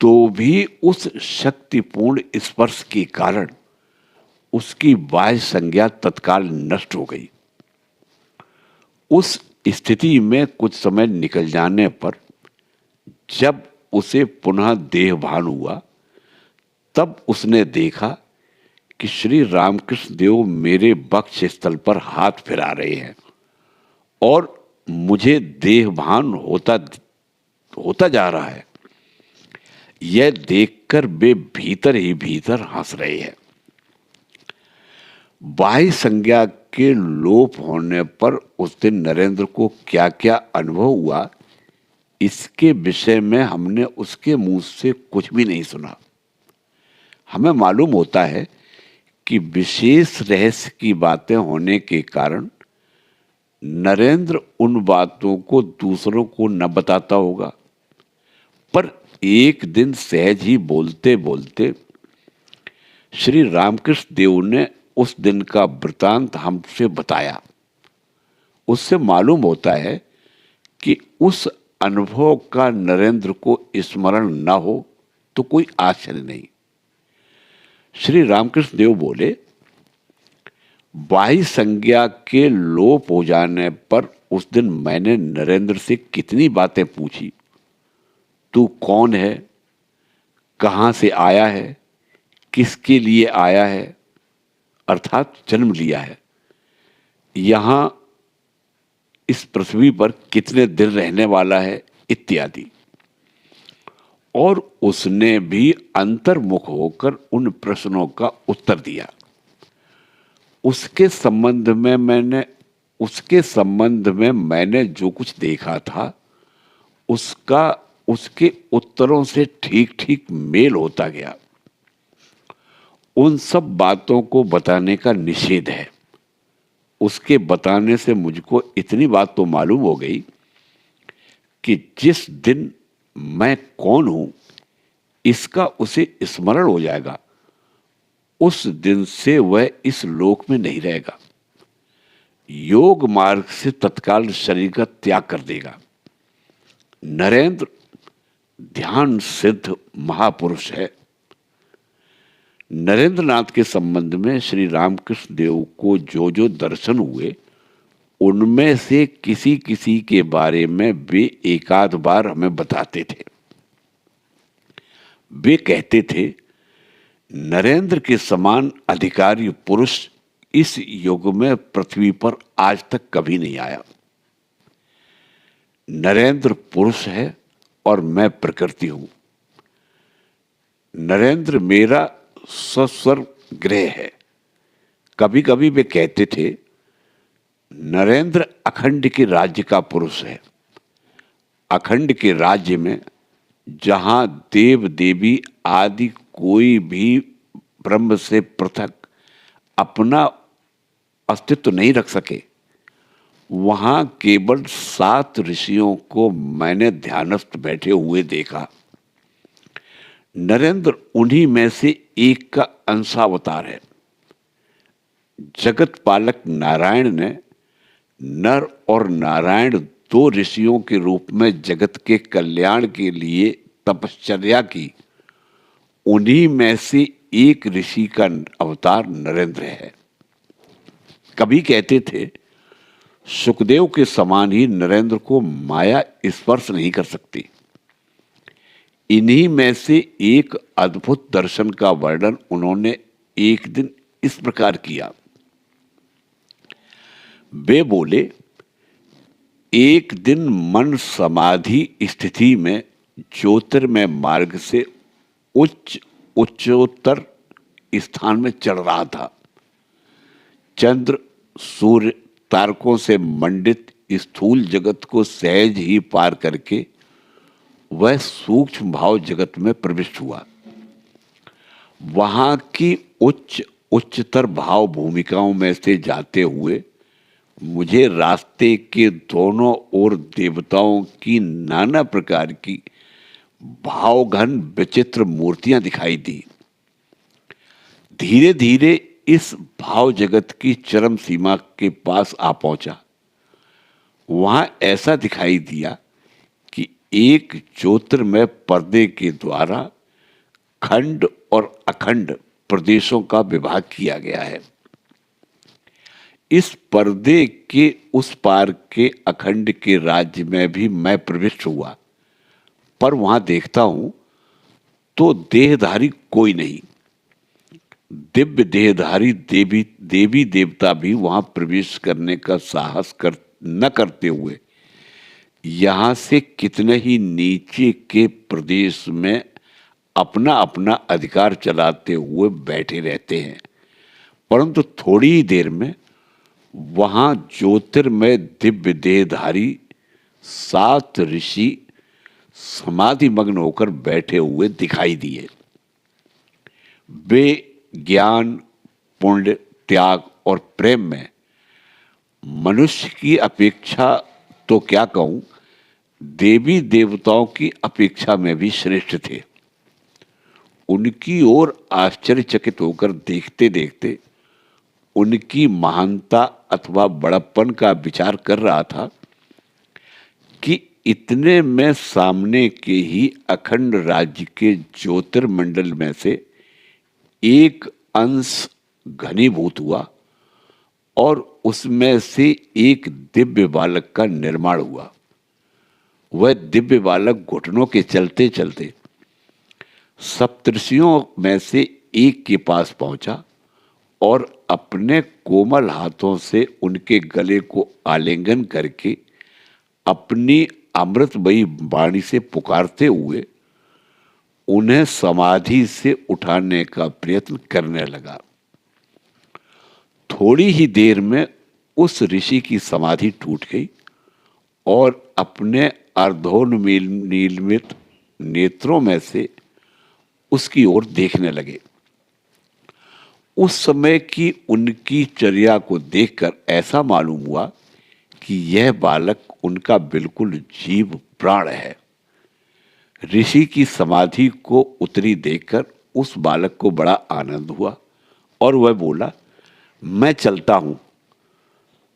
[SPEAKER 1] तो भी उस शक्तिपूर्ण स्पर्श के कारण उसकी बाह्य संज्ञा तत्काल नष्ट हो गई। उस स्थिति में कुछ समय निकल जाने पर जब उसे पुनः देह भान हुआ, तब उसने देखा कि श्री रामकृष्ण देव मेरे वक्ष स्थल पर हाथ फिरा रहे हैं और मुझे देह भान होता जा रहा है। यह देखकर वे भीतर ही भीतर हंस रहे हैं। बाह्य संज्ञा के लोप होने पर उस दिन नरेंद्र को क्या क्या अनुभव हुआ, इसके विषय में हमने उसके मुंह से कुछ भी नहीं सुना। हमें मालूम होता है कि विशेष रहस्य की बातें होने के कारण नरेंद्र उन बातों को दूसरों को न बताता होगा, पर एक दिन सहज ही बोलते बोलते श्री रामकृष्ण देव ने उस दिन का वृतांत हमसे बताया। उससे मालूम होता है कि उस अनुभव का नरेंद्र को स्मरण न हो तो कोई आश्चर्य नहीं। श्री रामकृष्ण देव बोले, बाह्य संज्ञा के लोप हो जाने पर उस दिन मैंने नरेंद्र से कितनी बातें पूछी। तू कौन है, कहां से आया है, किसके लिए आया है, अर्थात जन्म लिया है, यहां इस पृथ्वी पर कितने दिन रहने वाला है, इत्यादि। और उसने भी अंतर्मुख होकर उन प्रश्नों का उत्तर दिया। उसके संबंध में मैंने जो कुछ देखा था उसके उत्तरों से ठीक ठीक मेल होता गया। उन सब बातों को बताने का निषेध है। उसके बताने से मुझको इतनी बात तो मालूम हो गई कि जिस दिन मैं कौन हूं इसका उसे स्मरण हो जाएगा, उस दिन से वह इस लोक में नहीं रहेगा। योग मार्ग से तत्काल शरीर का त्याग कर देगा। नरेंद्र ध्यान सिद्ध महापुरुष है। नरेंद्र नाथ के संबंध में श्री रामकृष्ण देव को जो जो दर्शन हुए उनमें से किसी किसी के बारे में वे एकाध बार हमें बताते थे। वे कहते थे, नरेंद्र के समान अधिकारी पुरुष इस युग में पृथ्वी पर आज तक कभी नहीं आया। नरेंद्र पुरुष है और मैं प्रकृति हूं। नरेंद्र मेरा सस्वर ग्रह है। कभी कभी वे कहते थे, नरेंद्र अखंड के राज्य का पुरुष है। अखंड के राज्य में जहां देव देवी आदि कोई भी ब्रह्म से पृथक अपना अस्तित्व नहीं रख सके, वहां केवल 7 ऋषियों को मैंने ध्यानस्थ बैठे हुए देखा। नरेंद्र उन्हीं में से एक का अंशावतार है। जगत पालक नारायण ने नर और नारायण 2 ऋषियों के रूप में जगत के कल्याण के लिए तपश्चर्या की। उन्हीं में से एक ऋषि का अवतार नरेंद्र है। कभी कहते थे सुखदेव के समान ही नरेंद्र को माया स्पर्श नहीं कर सकती। इन्हीं में से एक अद्भुत दर्शन का वर्णन उन्होंने एक दिन इस प्रकार किया। वे बोले, एक दिन मन समाधि स्थिति में ज्योतिर्मय मार्ग से उच्चोत्तर स्थान में चढ़ रहा था। चंद्र, सूर्य, तारकों से मंडित स्थूल जगत को सहज ही पार करके वह सूक्ष्म भाव जगत में प्रविष्ट हुआ। वहां की उच्चतर भाव भूमिकाओं में से जाते हुए मुझे रास्ते के दोनों ओर देवताओं की नाना प्रकार की भावघन विचित्र मूर्तियां दिखाई दी। धीरे धीरे इस भाव जगत की चरम सीमा के पास आ पहुंचा। वहां ऐसा दिखाई दिया कि एक ज्योतिर्मय पर्दे के द्वारा खंड और अखंड प्रदेशों का विभाग किया गया है। इस पर्दे के उस पार के अखंड के राज्य में भी मैं प्रविष्ट हुआ, पर वहां देखता हूं तो देहधारी कोई नहीं। दिव्य देहधारी देवी देवता भी वहां प्रवेश करने का साहस न करते हुए यहां से कितने ही नीचे के प्रदेश में अपना अपना अधिकार चलाते हुए बैठे रहते हैं। परंतु थोड़ी ही देर में वहां ज्योतिर्मय दिव्य देहधारी 7 ऋषि समाधि मग्न होकर बैठे हुए दिखाई दिए। वे ज्ञान, पुण्य, त्याग और प्रेम में मनुष्य की अपेक्षा तो क्या कहूं, देवी देवताओं की अपेक्षा में भी श्रेष्ठ थे। उनकी ओर आश्चर्यचकित होकर देखते देखते उनकी महानता अथवा बड़प्पन का विचार कर रहा था कि इतने में सामने के ही अखंड राज्य के ज्योतिर्मंडल में से एक अंश घनीभूत हुआ और उसमें से एक दिव्य बालक का निर्माण हुआ। वह दिव्य बालक घुटनों के चलते चलते सप्तर्षियों में से एक के पास पहुंचा और अपने कोमल हाथों से उनके गले को आलिंगन करके अपनी अमृतमयी वाणी से पुकारते हुए उन्हें समाधि से उठाने का प्रयत्न करने लगा। थोड़ी ही देर में उस ऋषि की समाधि टूट गई और अपने अर्धोन्मीलित नेत्रों में से उसकी ओर देखने लगे। उस समय की उनकी चर्या को देखकर ऐसा मालूम हुआ कि यह बालक उनका बिल्कुल जीव प्राण है। ऋषि की समाधि को उतरी देखकर उस बालक को बड़ा आनंद हुआ और वह बोला, मैं चलता हूं,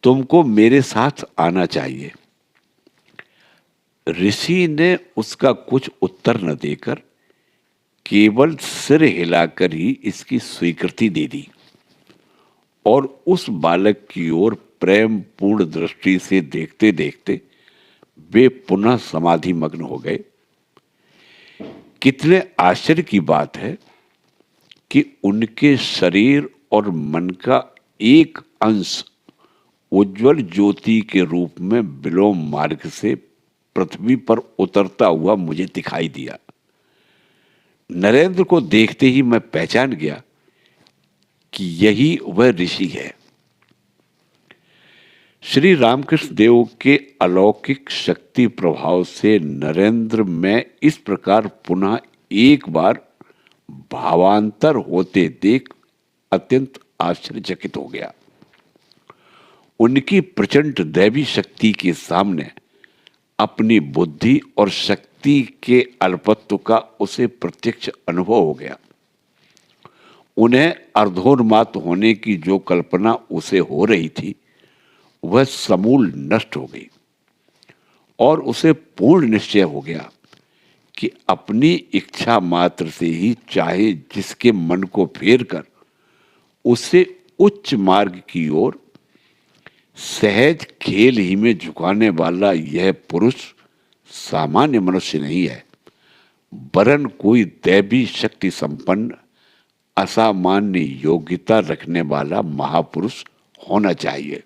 [SPEAKER 1] तुमको मेरे साथ आना चाहिए। ऋषि ने उसका कुछ उत्तर न देकर केवल सिर हिलाकर ही इसकी स्वीकृति दे दी और उस बालक की ओर प्रेम पूर्ण दृष्टि से देखते देखते वे पुनः समाधि मग्न हो गए। कितने आश्चर्य की बात है कि उनके शरीर और मन का एक अंश उज्जवल ज्योति के रूप में विलोम मार्ग से पृथ्वी पर उतरता हुआ मुझे दिखाई दिया। नरेंद्र को देखते ही मैं पहचान गया कि यही वह ऋषि है। श्री रामकृष्ण देव के अलौकिक शक्ति प्रभाव से नरेंद्र में इस प्रकार पुनः एक बार भावांतर होते देख अत्यंत आश्चर्यचकित हो गया। उनकी प्रचंड दैवी शक्ति के सामने अपनी बुद्धि और शक्ति के अल्पत्व का उसे प्रत्यक्ष अनुभव हो गया। उन्हें अर्धोन्माद होने की जो कल्पना उसे हो रही थी वह समूल नष्ट हो गई और उसे पूर्ण निश्चय हो गया कि अपनी इच्छा मात्र से ही चाहे जिसके मन को फेर कर उसे उच्च मार्ग की ओर सहज खेल ही में झुकाने वाला यह पुरुष सामान्य मनुष्य नहीं है, वरन कोई दैवी शक्ति संपन्न असामान्य योग्यता रखने वाला महापुरुष होना चाहिए।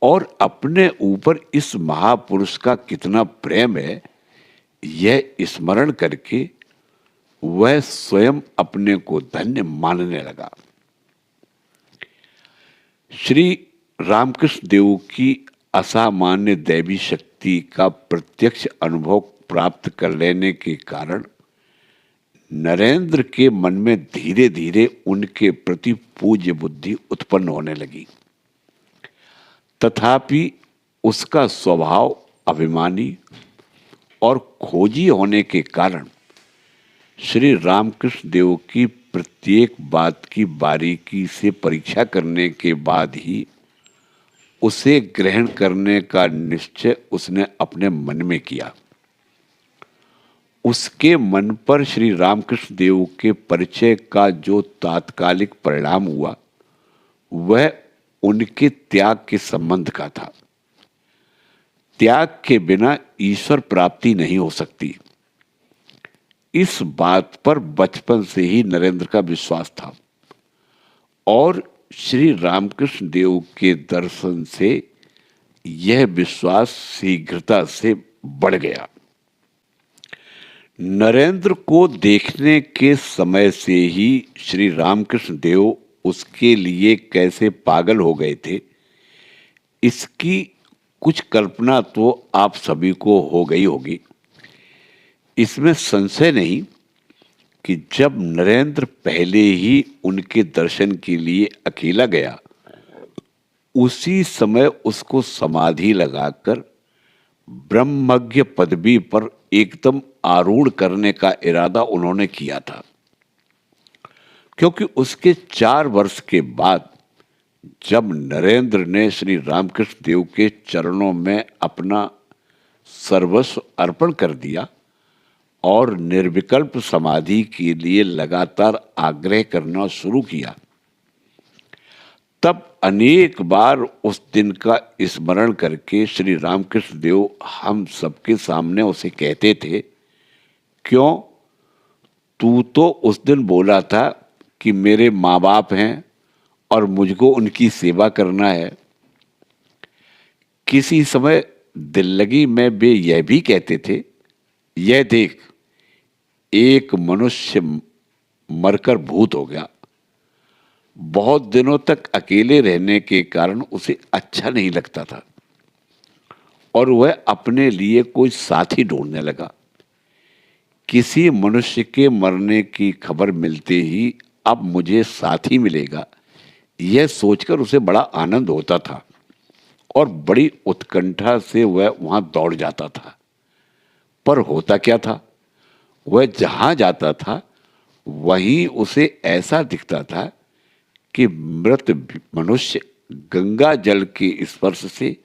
[SPEAKER 1] और अपने ऊपर इस महापुरुष का कितना प्रेम है, यह स्मरण करके वह स्वयं अपने को धन्य मानने लगा। श्री रामकृष्ण देव की असामान्य दैवी शक्ति का प्रत्यक्ष अनुभव प्राप्त कर लेने के कारण नरेंद्र के मन में धीरे धीरे उनके प्रति पूज्य बुद्धि उत्पन्न होने लगी। तथापि उसका स्वभाव अभिमानी और खोजी होने के कारण श्री रामकृष्ण देव की प्रत्येक बात की बारीकी से परीक्षा करने के बाद ही उसे ग्रहण करने का निश्चय उसने अपने मन में किया। उसके मन पर श्री रामकृष्ण देव के परिचय का जो तात्कालिक परिणाम हुआ वह उनके त्याग के संबंध का था। त्याग के बिना ईश्वर प्राप्ति नहीं हो सकती। इस बात पर बचपन से ही नरेंद्र का विश्वास था और श्री रामकृष्ण देव के दर्शन से यह विश्वास शीघ्रता से बढ़ गया। नरेंद्र को देखने के समय से ही श्री रामकृष्ण देव उसके लिए कैसे पागल हो गए थे, इसकी कुछ कल्पना तो आप सभी को हो गई होगी। इसमें संशय नहीं कि जब नरेंद्र पहले ही उनके दर्शन के लिए अकेला गया, उसी समय उसको समाधि लगाकर ब्रह्मज्ञ पदवी पर एकदम आरूढ़ करने का इरादा उन्होंने किया था, क्योंकि उसके 4 वर्ष के बाद जब नरेंद्र ने श्री रामकृष्ण देव के चरणों में अपना सर्वस्व अर्पण कर दिया और निर्विकल्प समाधि के लिए लगातार आग्रह करना शुरू किया, तब अनेक बार उस दिन का स्मरण करके श्री रामकृष्ण देव हम सबके सामने उसे कहते थे, क्यों, तू तो उस दिन बोला था कि मेरे माँ बाप हैं और मुझको उनकी सेवा करना है। किसी समय दिल लगी में वे यह भी कहते थे, यह देख, एक मनुष्य मरकर भूत हो गया। बहुत दिनों तक अकेले रहने के कारण उसे अच्छा नहीं लगता था और वह अपने लिए कोई साथी ढूंढने लगा। किसी मनुष्य के मरने की खबर मिलते ही अब मुझे साथी मिलेगा, यह सोचकर उसे बड़ा आनंद होता था और बड़ी उत्कंठा से वह वहां दौड़ जाता था। पर होता क्या था, वह जहां जाता था वहीं उसे ऐसा दिखता था कि मृत मनुष्य गंगा जल के स्पर्श से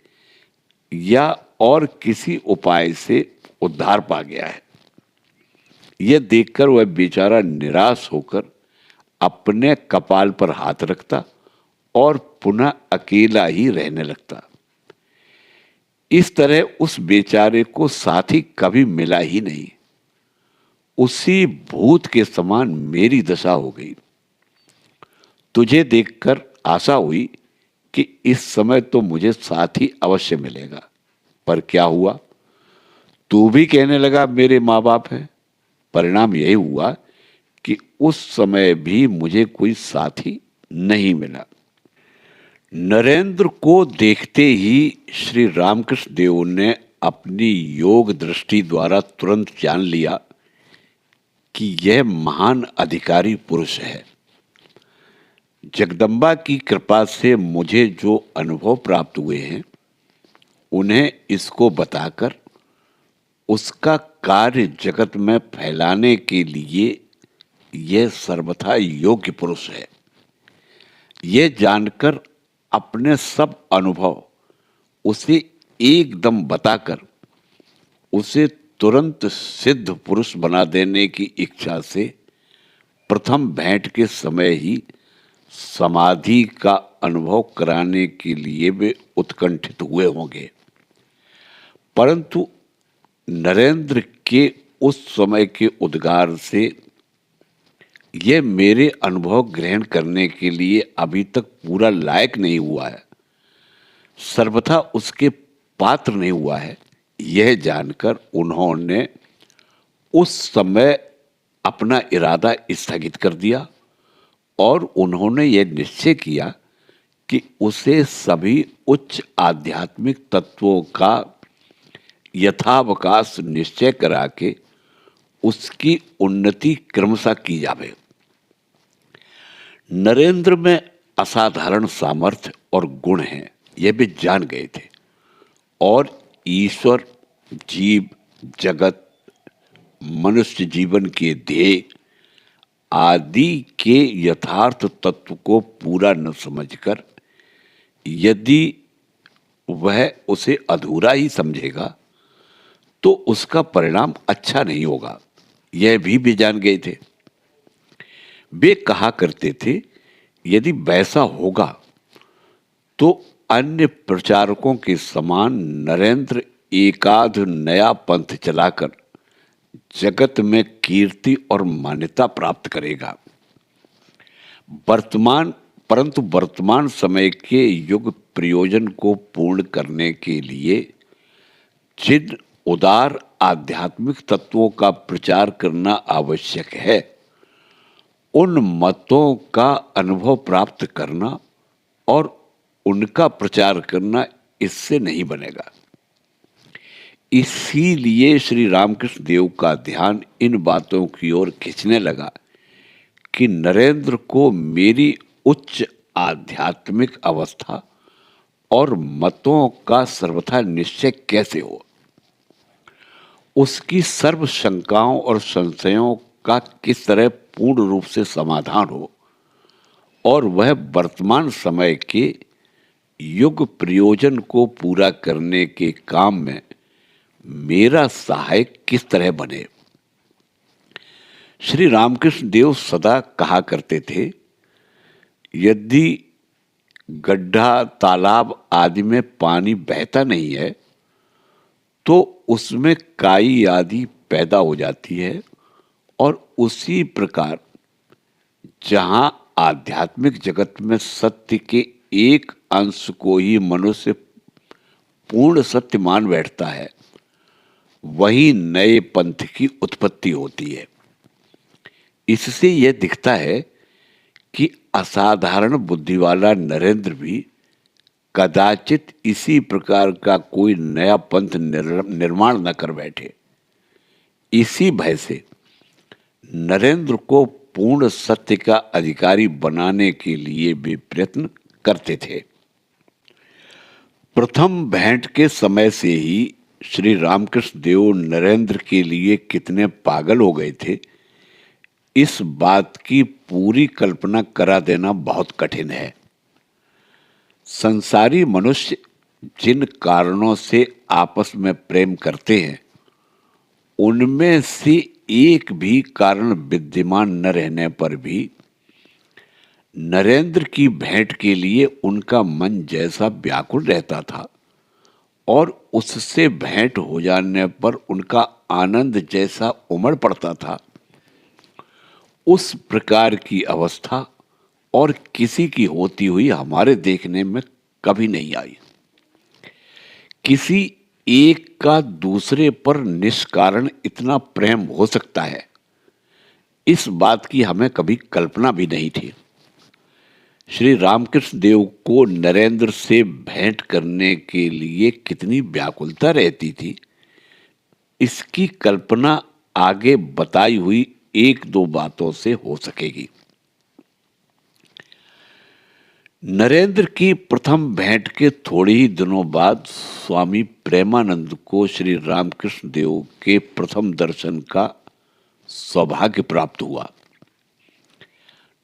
[SPEAKER 1] या और किसी उपाय से उद्धार पा गया है। यह देखकर वह बेचारा निराश होकर अपने कपाल पर हाथ रखता और पुनः अकेला ही रहने लगता। इस तरह उस बेचारे को साथी कभी मिला ही नहीं। उसी भूत के समान मेरी दशा हो गई। तुझे देखकर आशा हुई कि इस समय तो मुझे साथी अवश्य मिलेगा, पर क्या हुआ, तू भी कहने लगा मेरे माँ बाप हैं। परिणाम यही हुआ कि उस समय भी मुझे कोई साथी नहीं मिला। नरेंद्र को देखते ही श्री रामकृष्ण देव ने अपनी योग दृष्टि द्वारा तुरंत जान लिया कि यह महान अधिकारी पुरुष है। जगदम्बा की कृपा से मुझे जो अनुभव प्राप्त हुए हैं उन्हें इसको बताकर उसका कार्य जगत में फैलाने के लिए यह सर्वथा योग्य पुरुष है। यह जानकर अपने सब अनुभव उसे एकदम बताकर उसे तुरंत सिद्ध पुरुष बना देने की इच्छा से प्रथम भेंट के समय ही समाधि का अनुभव कराने के लिए वे उत्कंठित हुए होंगे, परंतु नरेंद्र के उस समय के उद्गार से यह मेरे अनुभव ग्रहण करने के लिए अभी तक पूरा लायक नहीं हुआ है, सर्वथा उसके पात्र नहीं हुआ है, यह जानकर उन्होंने उस समय अपना इरादा स्थगित कर दिया और उन्होंने यह निश्चय किया कि उसे सभी उच्च आध्यात्मिक तत्वों का यथावकाश निश्चय करा के उसकी उन्नति क्रमशः की जावे। नरेंद्र में असाधारण सामर्थ्य और गुण हैं, यह भी जान गए थे और ईश्वर, जीव, जगत, मनुष्य जीवन के ध्येय आदि के यथार्थ तत्व को पूरा न समझकर यदि वह उसे अधूरा ही समझेगा तो उसका परिणाम अच्छा नहीं होगा, यह भी जान गए थे। वे कहा करते थे, यदि वैसा होगा तो अन्य प्रचारकों के समान नरेंद्र एकाध नया पंथ चलाकर जगत में कीर्ति और मान्यता प्राप्त करेगा। परंतु वर्तमान समय के युग प्रयोजन को पूर्ण करने के लिए जिन उदार आध्यात्मिक तत्वों का प्रचार करना आवश्यक है, उन मतों का अनुभव प्राप्त करना और उनका प्रचार करना इससे नहीं बनेगा। इसीलिए श्री रामकृष्ण देव का ध्यान इन बातों की ओर खींचने लगा कि नरेंद्र को मेरी उच्च आध्यात्मिक अवस्था और मतों का सर्वथा निश्चय कैसे हो, उसकी सर्व शंकाओं और संशयों का किस तरह पूर्ण रूप से समाधान हो और वह वर्तमान समय के युग प्रयोजन को पूरा करने के काम में मेरा सहायक किस तरह बने। श्री रामकृष्ण देव सदा कहा करते थे, यदि गड्ढा, तालाब आदि में पानी बहता नहीं है तो उसमें काई आदि पैदा हो जाती है और उसी प्रकार जहां आध्यात्मिक जगत में सत्य के एक अंश को ही मनुष्य पूर्ण सत्य मान बैठता है, वही नए पंथ की उत्पत्ति होती है। इससे यह दिखता है कि असाधारण बुद्धि वाला नरेंद्र भी कदाचित इसी प्रकार का कोई नया पंथ निर्माण न कर बैठे। इसी भय से नरेंद्र को पूर्ण सत्य का अधिकारी बनाने के लिए वे प्रयत्न करते थे। प्रथम भेंट के समय से ही श्री रामकृष्ण देव नरेंद्र के लिए कितने पागल हो गए थे, इस बात की पूरी कल्पना करा देना बहुत कठिन है। संसारी मनुष्य जिन कारणों से आपस में प्रेम करते हैं, उनमें से एक भी कारण विद्यमान न रहने पर भी नरेंद्र की भेंट के लिए उनका मन जैसा व्याकुल रहता था और उससे भेंट हो जाने पर उनका आनंद जैसा उमड़ पड़ता था, उस प्रकार की अवस्था और किसी की होती हुई हमारे देखने में कभी नहीं आई। किसी एक का दूसरे पर निष्कारण इतना प्रेम हो सकता है, इस बात की हमें कभी कल्पना भी नहीं थी। श्री रामकृष्ण देव को नरेंद्र से भेंट करने के लिए कितनी व्याकुलता रहती थी, इसकी कल्पना आगे बताई हुई एक दो बातों से हो सकेगी। नरेंद्र की प्रथम भेंट के थोड़े ही दिनों बाद स्वामी प्रेमानंद को श्री रामकृष्ण देव के प्रथम दर्शन का सौभाग्य प्राप्त हुआ।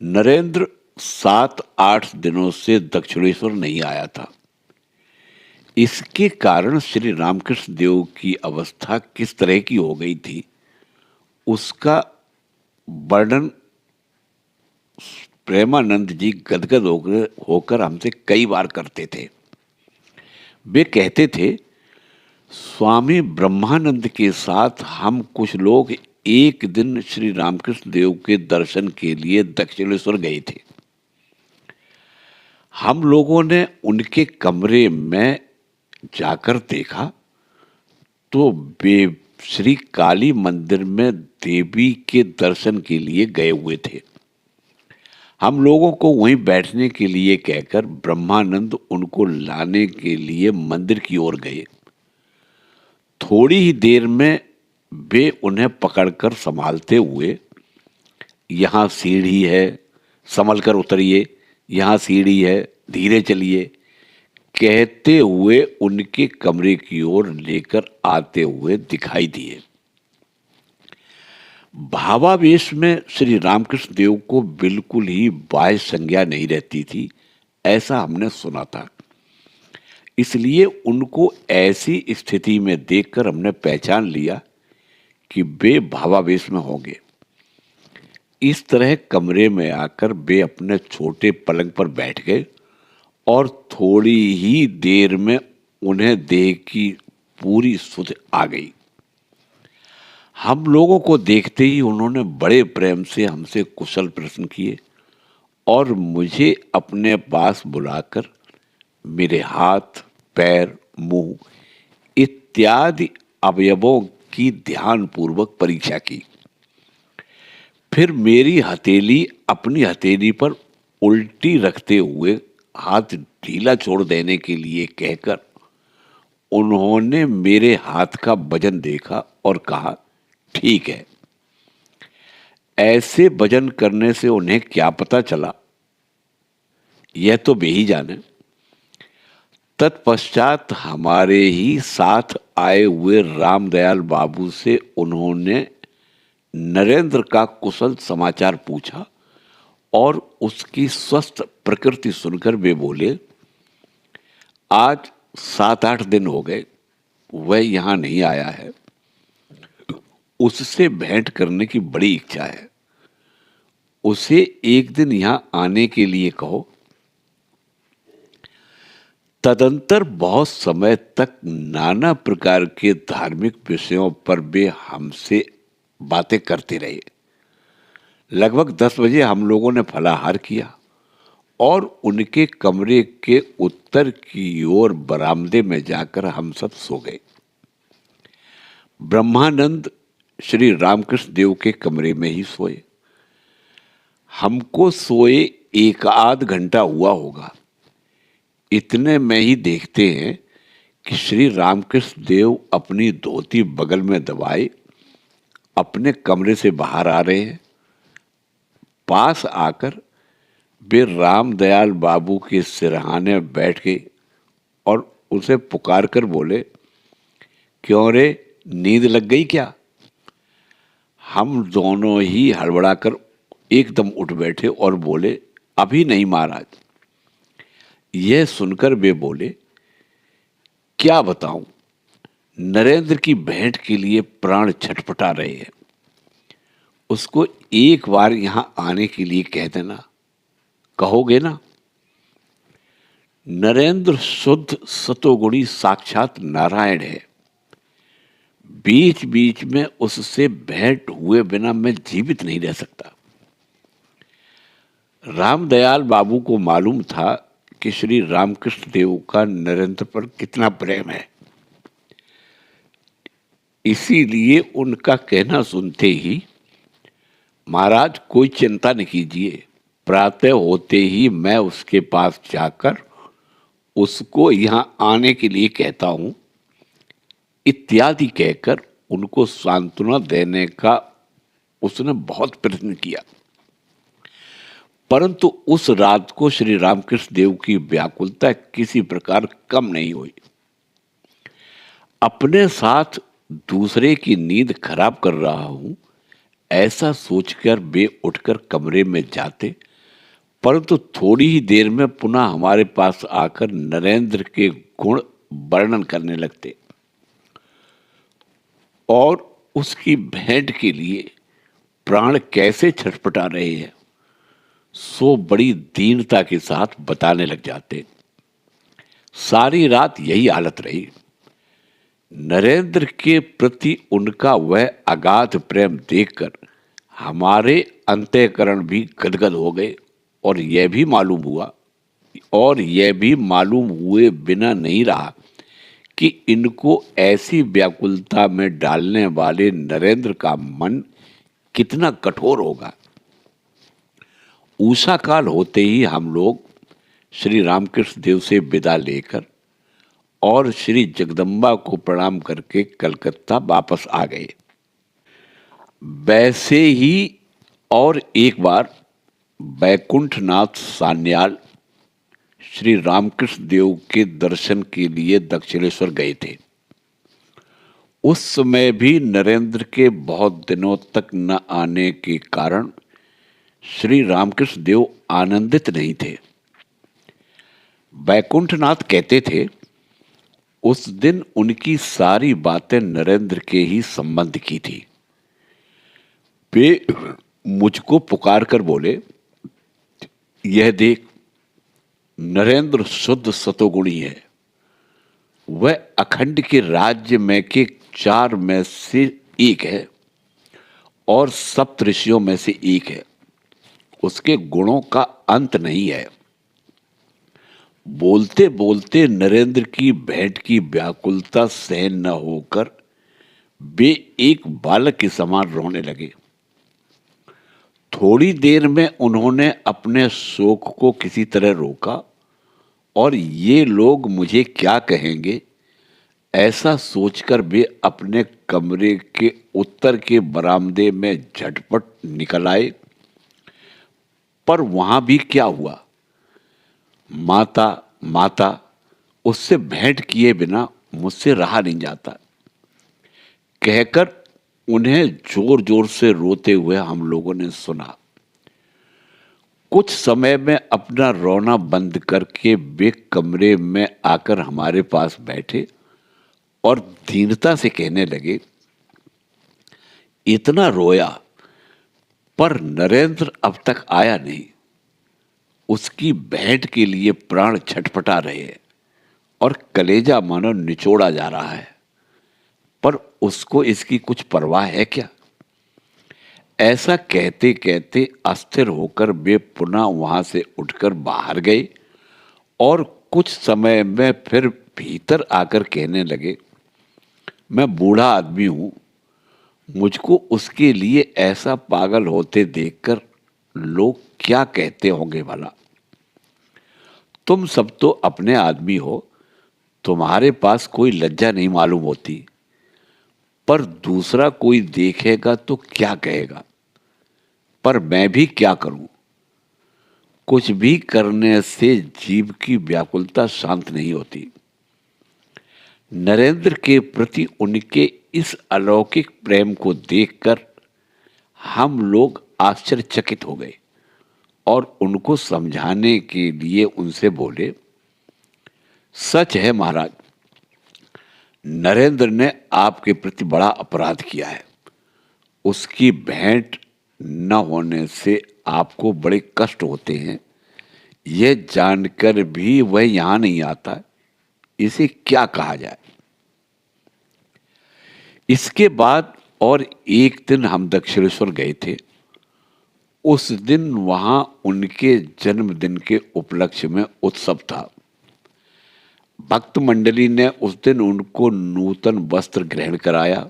[SPEAKER 1] नरेंद्र 7-8 दिनों से दक्षिणेश्वर नहीं आया था। इसके कारण श्री रामकृष्ण देव की अवस्था किस तरह की हो गई थी, उसका वर्णन प्रेमानंद जी गदगद होकर हमसे कई बार करते थे। वे कहते थे, स्वामी ब्रह्मानंद के साथ हम कुछ लोग एक दिन श्री रामकृष्ण देव के दर्शन के लिए दक्षिणेश्वर गए थे। हम लोगों ने उनके कमरे में जाकर देखा तो वे श्री काली मंदिर में देवी के दर्शन के लिए गए हुए थे। हम लोगों को वहीं बैठने के लिए कहकर ब्रह्मानंद उनको लाने के लिए मंदिर की ओर गए। थोड़ी ही देर में वे उन्हें पकड़कर संभालते हुए, यहाँ सीढ़ी है, संभल कर उतरिए, यहाँ सीढ़ी है, धीरे चलिए, कहते हुए उनके कमरे की ओर लेकर आते हुए दिखाई दिए। भावावेश में श्री रामकृष्ण देव को बिल्कुल ही बाह्य संज्ञा नहीं रहती थी, ऐसा हमने सुना था। इसलिए उनको ऐसी स्थिति में देखकर हमने पहचान लिया कि वे भावावेश में होंगे। इस तरह कमरे में आकर वे अपने छोटे पलंग पर बैठ गए और थोड़ी ही देर में उन्हें देह की पूरी सुध आ गई। हम लोगों को देखते ही उन्होंने बड़े प्रेम से हमसे कुशल प्रश्न किए और मुझे अपने पास बुलाकर मेरे हाथ, पैर, मुंह इत्यादि अवयवों की ध्यानपूर्वक परीक्षा की। फिर मेरी हथेली अपनी हथेली पर उल्टी रखते हुए हाथ ढीला छोड़ देने के लिए कहकर उन्होंने मेरे हाथ का वजन देखा और कहा, ठीक है। ऐसे वजन करने से उन्हें क्या पता चला, यह तो वे ही जाने। तत्पश्चात हमारे ही साथ आए हुए रामदयाल बाबू से उन्होंने नरेंद्र का कुशल समाचार पूछा और उसकी स्वस्थ प्रकृति सुनकर वे बोले, आज 7-8 दिन हो गए वह यहाँ नहीं आया है, उससे भेंट करने की बड़ी इच्छा है, उसे एक दिन यहाँ आने के लिए कहो। तदंतर बहुत समय तक नाना प्रकार के धार्मिक विषयों पर वे हमसे बातें करते रहे। लगभग 10 बजे हम लोगों ने फलाहार किया और उनके कमरे के उत्तर की ओर बरामदे में जाकर हम सब सो गए। ब्रह्मानंद श्री रामकृष्ण देव के कमरे में ही सोए। हमको सोए 1-आध घंटा हुआ होगा। इतने में ही देखते हैं कि श्री रामकृष्ण देव अपनी धोती बगल में दबाए अपने कमरे से बाहर आ रहे हैं। पास आकर वे रामदयाल बाबू के सिरहाने बैठ गए और उसे पुकार कर बोले, क्यों रे, नींद लग गई क्या? हम दोनों ही हड़बड़ाकर एकदम उठ बैठे और बोले, अभी नहीं महाराज। यह सुनकर वे बोले, क्या बताऊं, नरेंद्र की भेंट के लिए प्राण छटपटा रहे हैं, उसको एक बार यहां आने के लिए कह देना, कहोगे ना? नरेंद्र शुद्ध सतोगुणी साक्षात नारायण है। बीच बीच में उससे भेंट हुए बिना मैं जीवित नहीं रह सकता। रामदयाल बाबू को मालूम था कि श्री रामकृष्ण देव का नरेंद्र पर कितना प्रेम है। इसीलिए उनका कहना सुनते ही, महाराज कोई चिंता नहीं कीजिए, प्रातः होते ही मैं उसके पास जाकर उसको यहाँ आने के लिए कहता हूँ इत्यादि कहकर उनको सांत्वना देने का उसने बहुत प्रयत्न किया। परंतु उस रात को श्री रामकृष्ण देव की व्याकुलता किसी प्रकार कम नहीं हुई। अपने साथ दूसरे की नींद खराब कर रहा हूं ऐसा सोचकर वे उठकर कमरे में जाते, परंतु थोड़ी ही देर में पुनः हमारे पास आकर नरेंद्र के गुण वर्णन करने लगते और उसकी भेंट के लिए प्राण कैसे छटपटा रहे हैं सो बड़ी दीनता के साथ बताने लग जाते। सारी रात यही हालत रही। नरेंद्र के प्रति उनका वह अगाध प्रेम देखकर हमारे अंतःकरण भी गदगद हो गए और यह भी मालूम हुए बिना नहीं रहा कि इनको ऐसी व्याकुलता में डालने वाले नरेंद्र का मन कितना कठोर होगा। उषा काल होते ही हम लोग श्री रामकृष्ण देव से विदा लेकर और श्री जगदम्बा को प्रणाम करके कलकत्ता वापस आ गए। वैसे ही और एक बार बैकुंठनाथ सान्याल श्री रामकृष्ण देव के दर्शन के लिए दक्षिणेश्वर गए थे। उस समय भी नरेंद्र के बहुत दिनों तक न आने के कारण श्री रामकृष्ण देव आनंदित नहीं थे। बैकुंठनाथ कहते थे उस दिन उनकी सारी बातें नरेंद्र के ही संबंध की थी। वे मुझको पुकार कर बोले, यह देख नरेंद्र शुद्ध सतोगुणी है। वह अखंड के राज्य में के 4 में से एक है और सप्तऋषियों में से एक है। उसके गुणों का अंत नहीं है। बोलते बोलते नरेंद्र की भेंट की व्याकुलता सहन न होकर वे एक बालक के समान रोने लगे। थोड़ी देर में उन्होंने अपने शोक को किसी तरह रोका और ये लोग मुझे क्या कहेंगे ऐसा सोचकर वे अपने कमरे के उत्तर के बरामदे में झटपट निकल आए। पर वहां भी क्या हुआ, माता माता उससे भेंट किए बिना मुझसे रहा नहीं जाता कहकर उन्हें जोर जोर से रोते हुए हम लोगों ने सुना। कुछ समय में अपना रोना बंद करके वे कमरे में आकर हमारे पास बैठे और दीनता से कहने लगे, इतना रोया पर नरेंद्र अब तक आया नहीं। उसकी भेंट के लिए प्राण छटपटा रहे हैं और कलेजा मानो निचोड़ा जा रहा है, पर उसको इसकी कुछ परवाह है क्या। ऐसा कहते कहते अस्थिर होकर वे पुनः वहां से उठकर बाहर गए और कुछ समय में फिर भीतर आकर कहने लगे, मैं बूढ़ा आदमी हूं, मुझको उसके लिए ऐसा पागल होते देखकर लोग क्या कहते होंगे भला। तुम सब तो अपने आदमी हो, तुम्हारे पास कोई लज्जा नहीं मालूम होती, पर दूसरा कोई देखेगा तो क्या कहेगा। पर मैं भी क्या करूं, कुछ भी करने से जीव की व्याकुलता शांत नहीं होती। नरेंद्र के प्रति उनके इस अलौकिक प्रेम को देखकर हम लोग आश्चर्यचकित हो गए और उनको समझाने के लिए उनसे बोले, सच है महाराज, नरेंद्र ने आपके प्रति बड़ा अपराध किया है। उसकी भेंट न होने से आपको बड़े कष्ट होते हैं, यह जानकर भी वह यहां नहीं आता, इसे क्या कहा जाए। इसके बाद और एक दिन हम दक्षिणेश्वर गए थे। उस दिन वहां उनके जन्मदिन के उपलक्ष्य में उत्सव था। भक्त मंडली ने उस दिन उनको नूतन वस्त्र ग्रहण कराया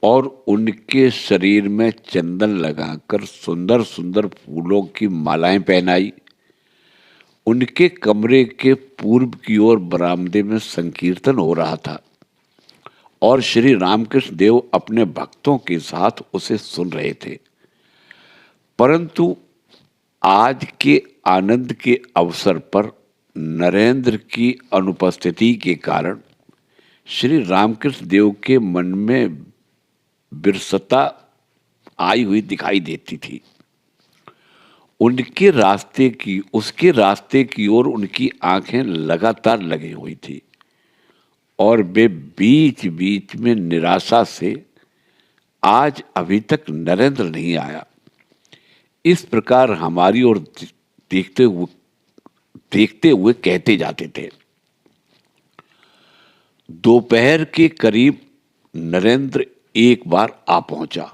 [SPEAKER 1] और उनके शरीर में चंदन लगाकर सुंदर सुंदर फूलों की मालाएं पहनाई। उनके कमरे के पूर्व की ओर बरामदे में संकीर्तन हो रहा था और श्री रामकृष्ण देव अपने भक्तों के साथ उसे सुन रहे थे। परंतु आज के आनंद के अवसर पर नरेंद्र की अनुपस्थिति के कारण श्री रामकृष्ण देव के मन में विरसता आई हुई दिखाई देती थी। उसके रास्ते की ओर उनकी आंखें लगातार लगी हुई थी। और वे बीच बीच में निराशा से आज अभी तक नरेंद्र नहीं आया, इस प्रकार हमारी ओर देखते हुए कहते जाते थे। दोपहर के करीब नरेंद्र एक बार आ पहुंचा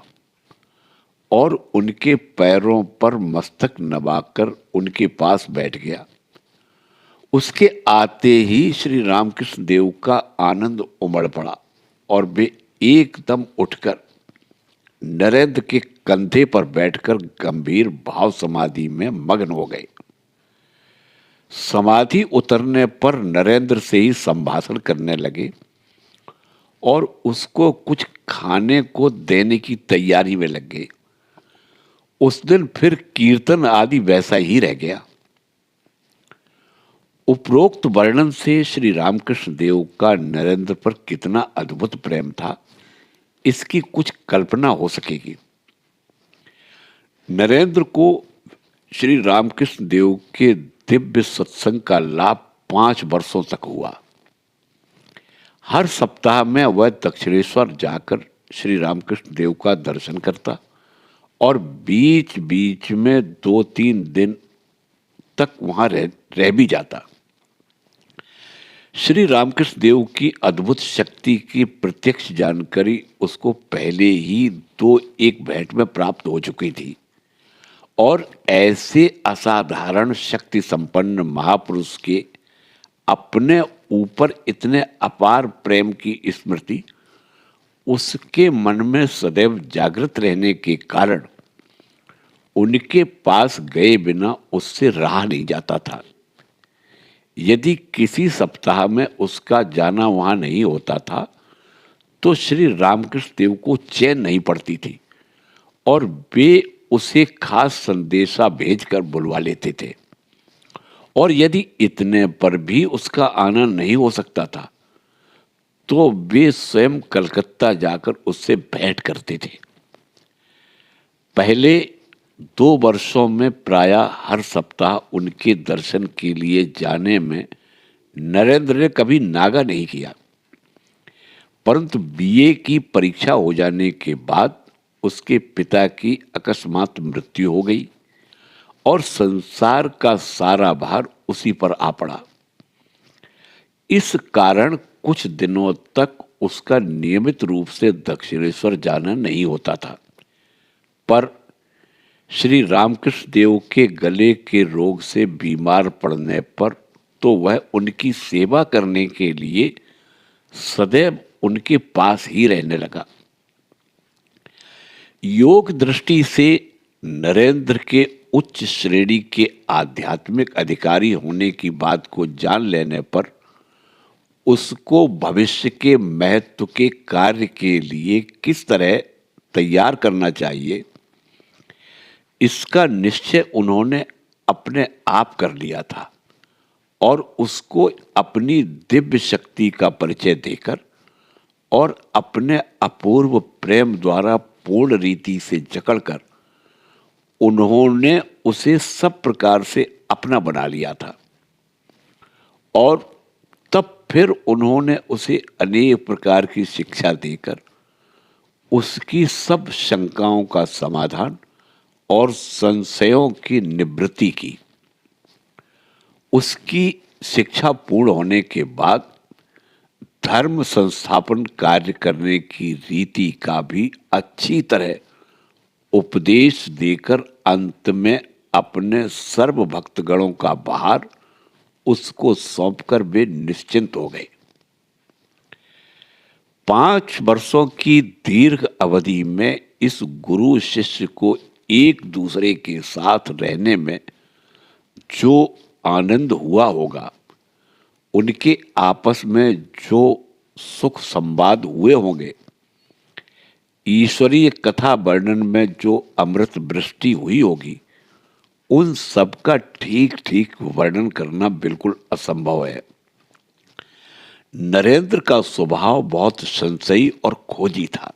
[SPEAKER 1] और उनके पैरों पर मस्तक नवाकर उनके पास बैठ गया। उसके आते ही श्री रामकृष्ण देव का आनंद उमड़ पड़ा और वे एकदम उठकर नरेंद्र के कंधे पर बैठकर गंभीर भाव समाधि में मग्न हो गए। समाधि उतरने पर नरेंद्र से ही संभाषण करने लगे और उसको कुछ खाने को देने की तैयारी में लग गए। उस दिन फिर कीर्तन आदि वैसा ही रह गया। उपरोक्त वर्णन से श्री रामकृष्ण देव का नरेंद्र पर कितना अद्भुत प्रेम था, इसकी कुछ कल्पना हो सकेगी। नरेंद्र को श्री रामकृष्ण देव के दिव्य सत्संग का लाभ 5 वर्षों तक हुआ। हर सप्ताह में वह दक्षिणेश्वर जाकर श्री रामकृष्ण देव का दर्शन करता और बीच बीच में 2-3 दिन तक वहां रह भी जाता। श्री रामकृष्ण देव की अद्भुत शक्ति की प्रत्यक्ष जानकारी उसको पहले ही 2-1 भेंट में प्राप्त हो चुकी थी और ऐसे असाधारण शक्ति संपन्न महापुरुष के अपने ऊपर इतने अपार प्रेम की स्मृति उसके मन में सदैव जागृत रहने के कारण उनके पास गए बिना उससे रहा नहीं जाता था। यदि किसी सप्ताह में उसका जाना वहां नहीं होता था तो श्री रामकृष्ण देव को चैन नहीं पड़ती थी और वे उसे खास संदेशा भेजकर बुलवा लेते थे। और यदि इतने पर भी उसका आना नहीं हो सकता था तो वे स्वयं कलकत्ता जाकर उससे भेंट करते थे। पहले 2 वर्षों में प्रायः हर सप्ताह उनके दर्शन के लिए जाने में नरेंद्र ने कभी नागा नहीं किया, परंतु बीए की परीक्षा हो जाने के बाद उसके पिता की अकस्मात मृत्यु हो गई और संसार का सारा भार उसी पर आ पड़ा। इस कारण कुछ दिनों तक उसका नियमित रूप से दक्षिणेश्वर जाना नहीं होता था, पर श्री रामकृष्ण देव के गले के रोग से बीमार पड़ने पर तो वह उनकी सेवा करने के लिए सदैव उनके पास ही रहने लगा। योग दृष्टि से नरेंद्र के उच्च श्रेणी के आध्यात्मिक अधिकारी होने की बात को जान लेने पर उसको भविष्य के महत्व के कार्य के लिए किस तरह तैयार करना चाहिए, इसका निश्चय उन्होंने अपने आप कर लिया था और उसको अपनी दिव्य शक्ति का परिचय देकर और अपने अपूर्व प्रेम द्वारा पूर्ण रीति से जकड़कर उन्होंने उसे सब प्रकार से अपना बना लिया था। और तब फिर उन्होंने उसे अनेक प्रकार की शिक्षा देकर उसकी सब शंकाओं का समाधान और संशयों की निवृत्ति की। उसकी शिक्षा पूर्ण होने के बाद धर्म संस्थापन कार्य करने की रीति का भी अच्छी तरह उपदेश देकर अंत में अपने सर्व भक्तगणों का भार उसको सौंपकर वे निश्चिंत हो गए। 5 वर्षों की दीर्घ अवधि में इस गुरु शिष्य को एक दूसरे के साथ रहने में जो आनंद हुआ होगा, उनके आपस में जो सुख संवाद हुए होंगे, ईश्वरीय कथा वर्णन में जो अमृत वृष्टि हुई होगी, उन सब का ठीक ठीक वर्णन करना बिल्कुल असंभव है। नरेंद्र का स्वभाव बहुत संशयी और खोजी था।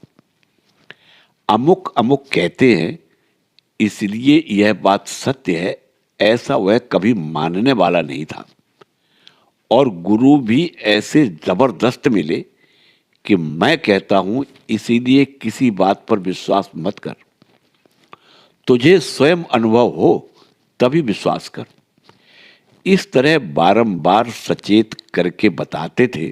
[SPEAKER 1] अमुक अमुक कहते हैं इसलिए यह बात सत्य है, ऐसा वह कभी मानने वाला नहीं था और गुरु भी ऐसे जबरदस्त मिले कि मैं कहता हूं इसीलिए किसी बात पर विश्वास मत कर, तुझे स्वयं अनुभव हो तभी विश्वास कर। इस तरह बारंबार सचेत करके बताते थे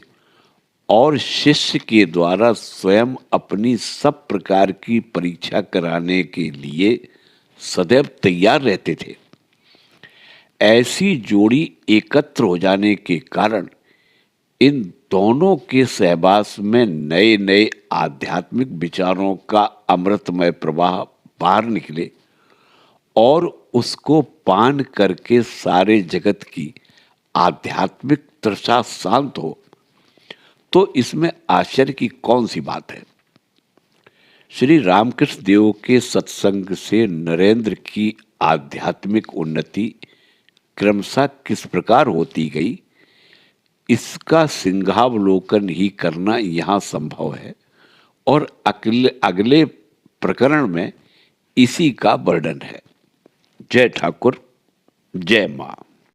[SPEAKER 1] और शिष्य के द्वारा स्वयं अपनी सब प्रकार की परीक्षा कराने के लिए सदैव तैयार रहते थे। ऐसी जोड़ी एकत्र हो जाने के कारण इन दोनों के सहवास में नए नए आध्यात्मिक विचारों का अमृतमय प्रवाह बाहर निकले और उसको पान करके सारे जगत की आध्यात्मिक तृषा शांत हो, तो इसमें आश्चर्य की कौन सी बात है। श्री रामकृष्ण देव के सत्संग से नरेंद्र की आध्यात्मिक उन्नति क्रमशः किस प्रकार होती गई, इसका सिंहावलोकन ही करना यहाँ संभव है और अगले अगले प्रकरण में इसी का वर्णन है। जय ठाकुर, जय मां।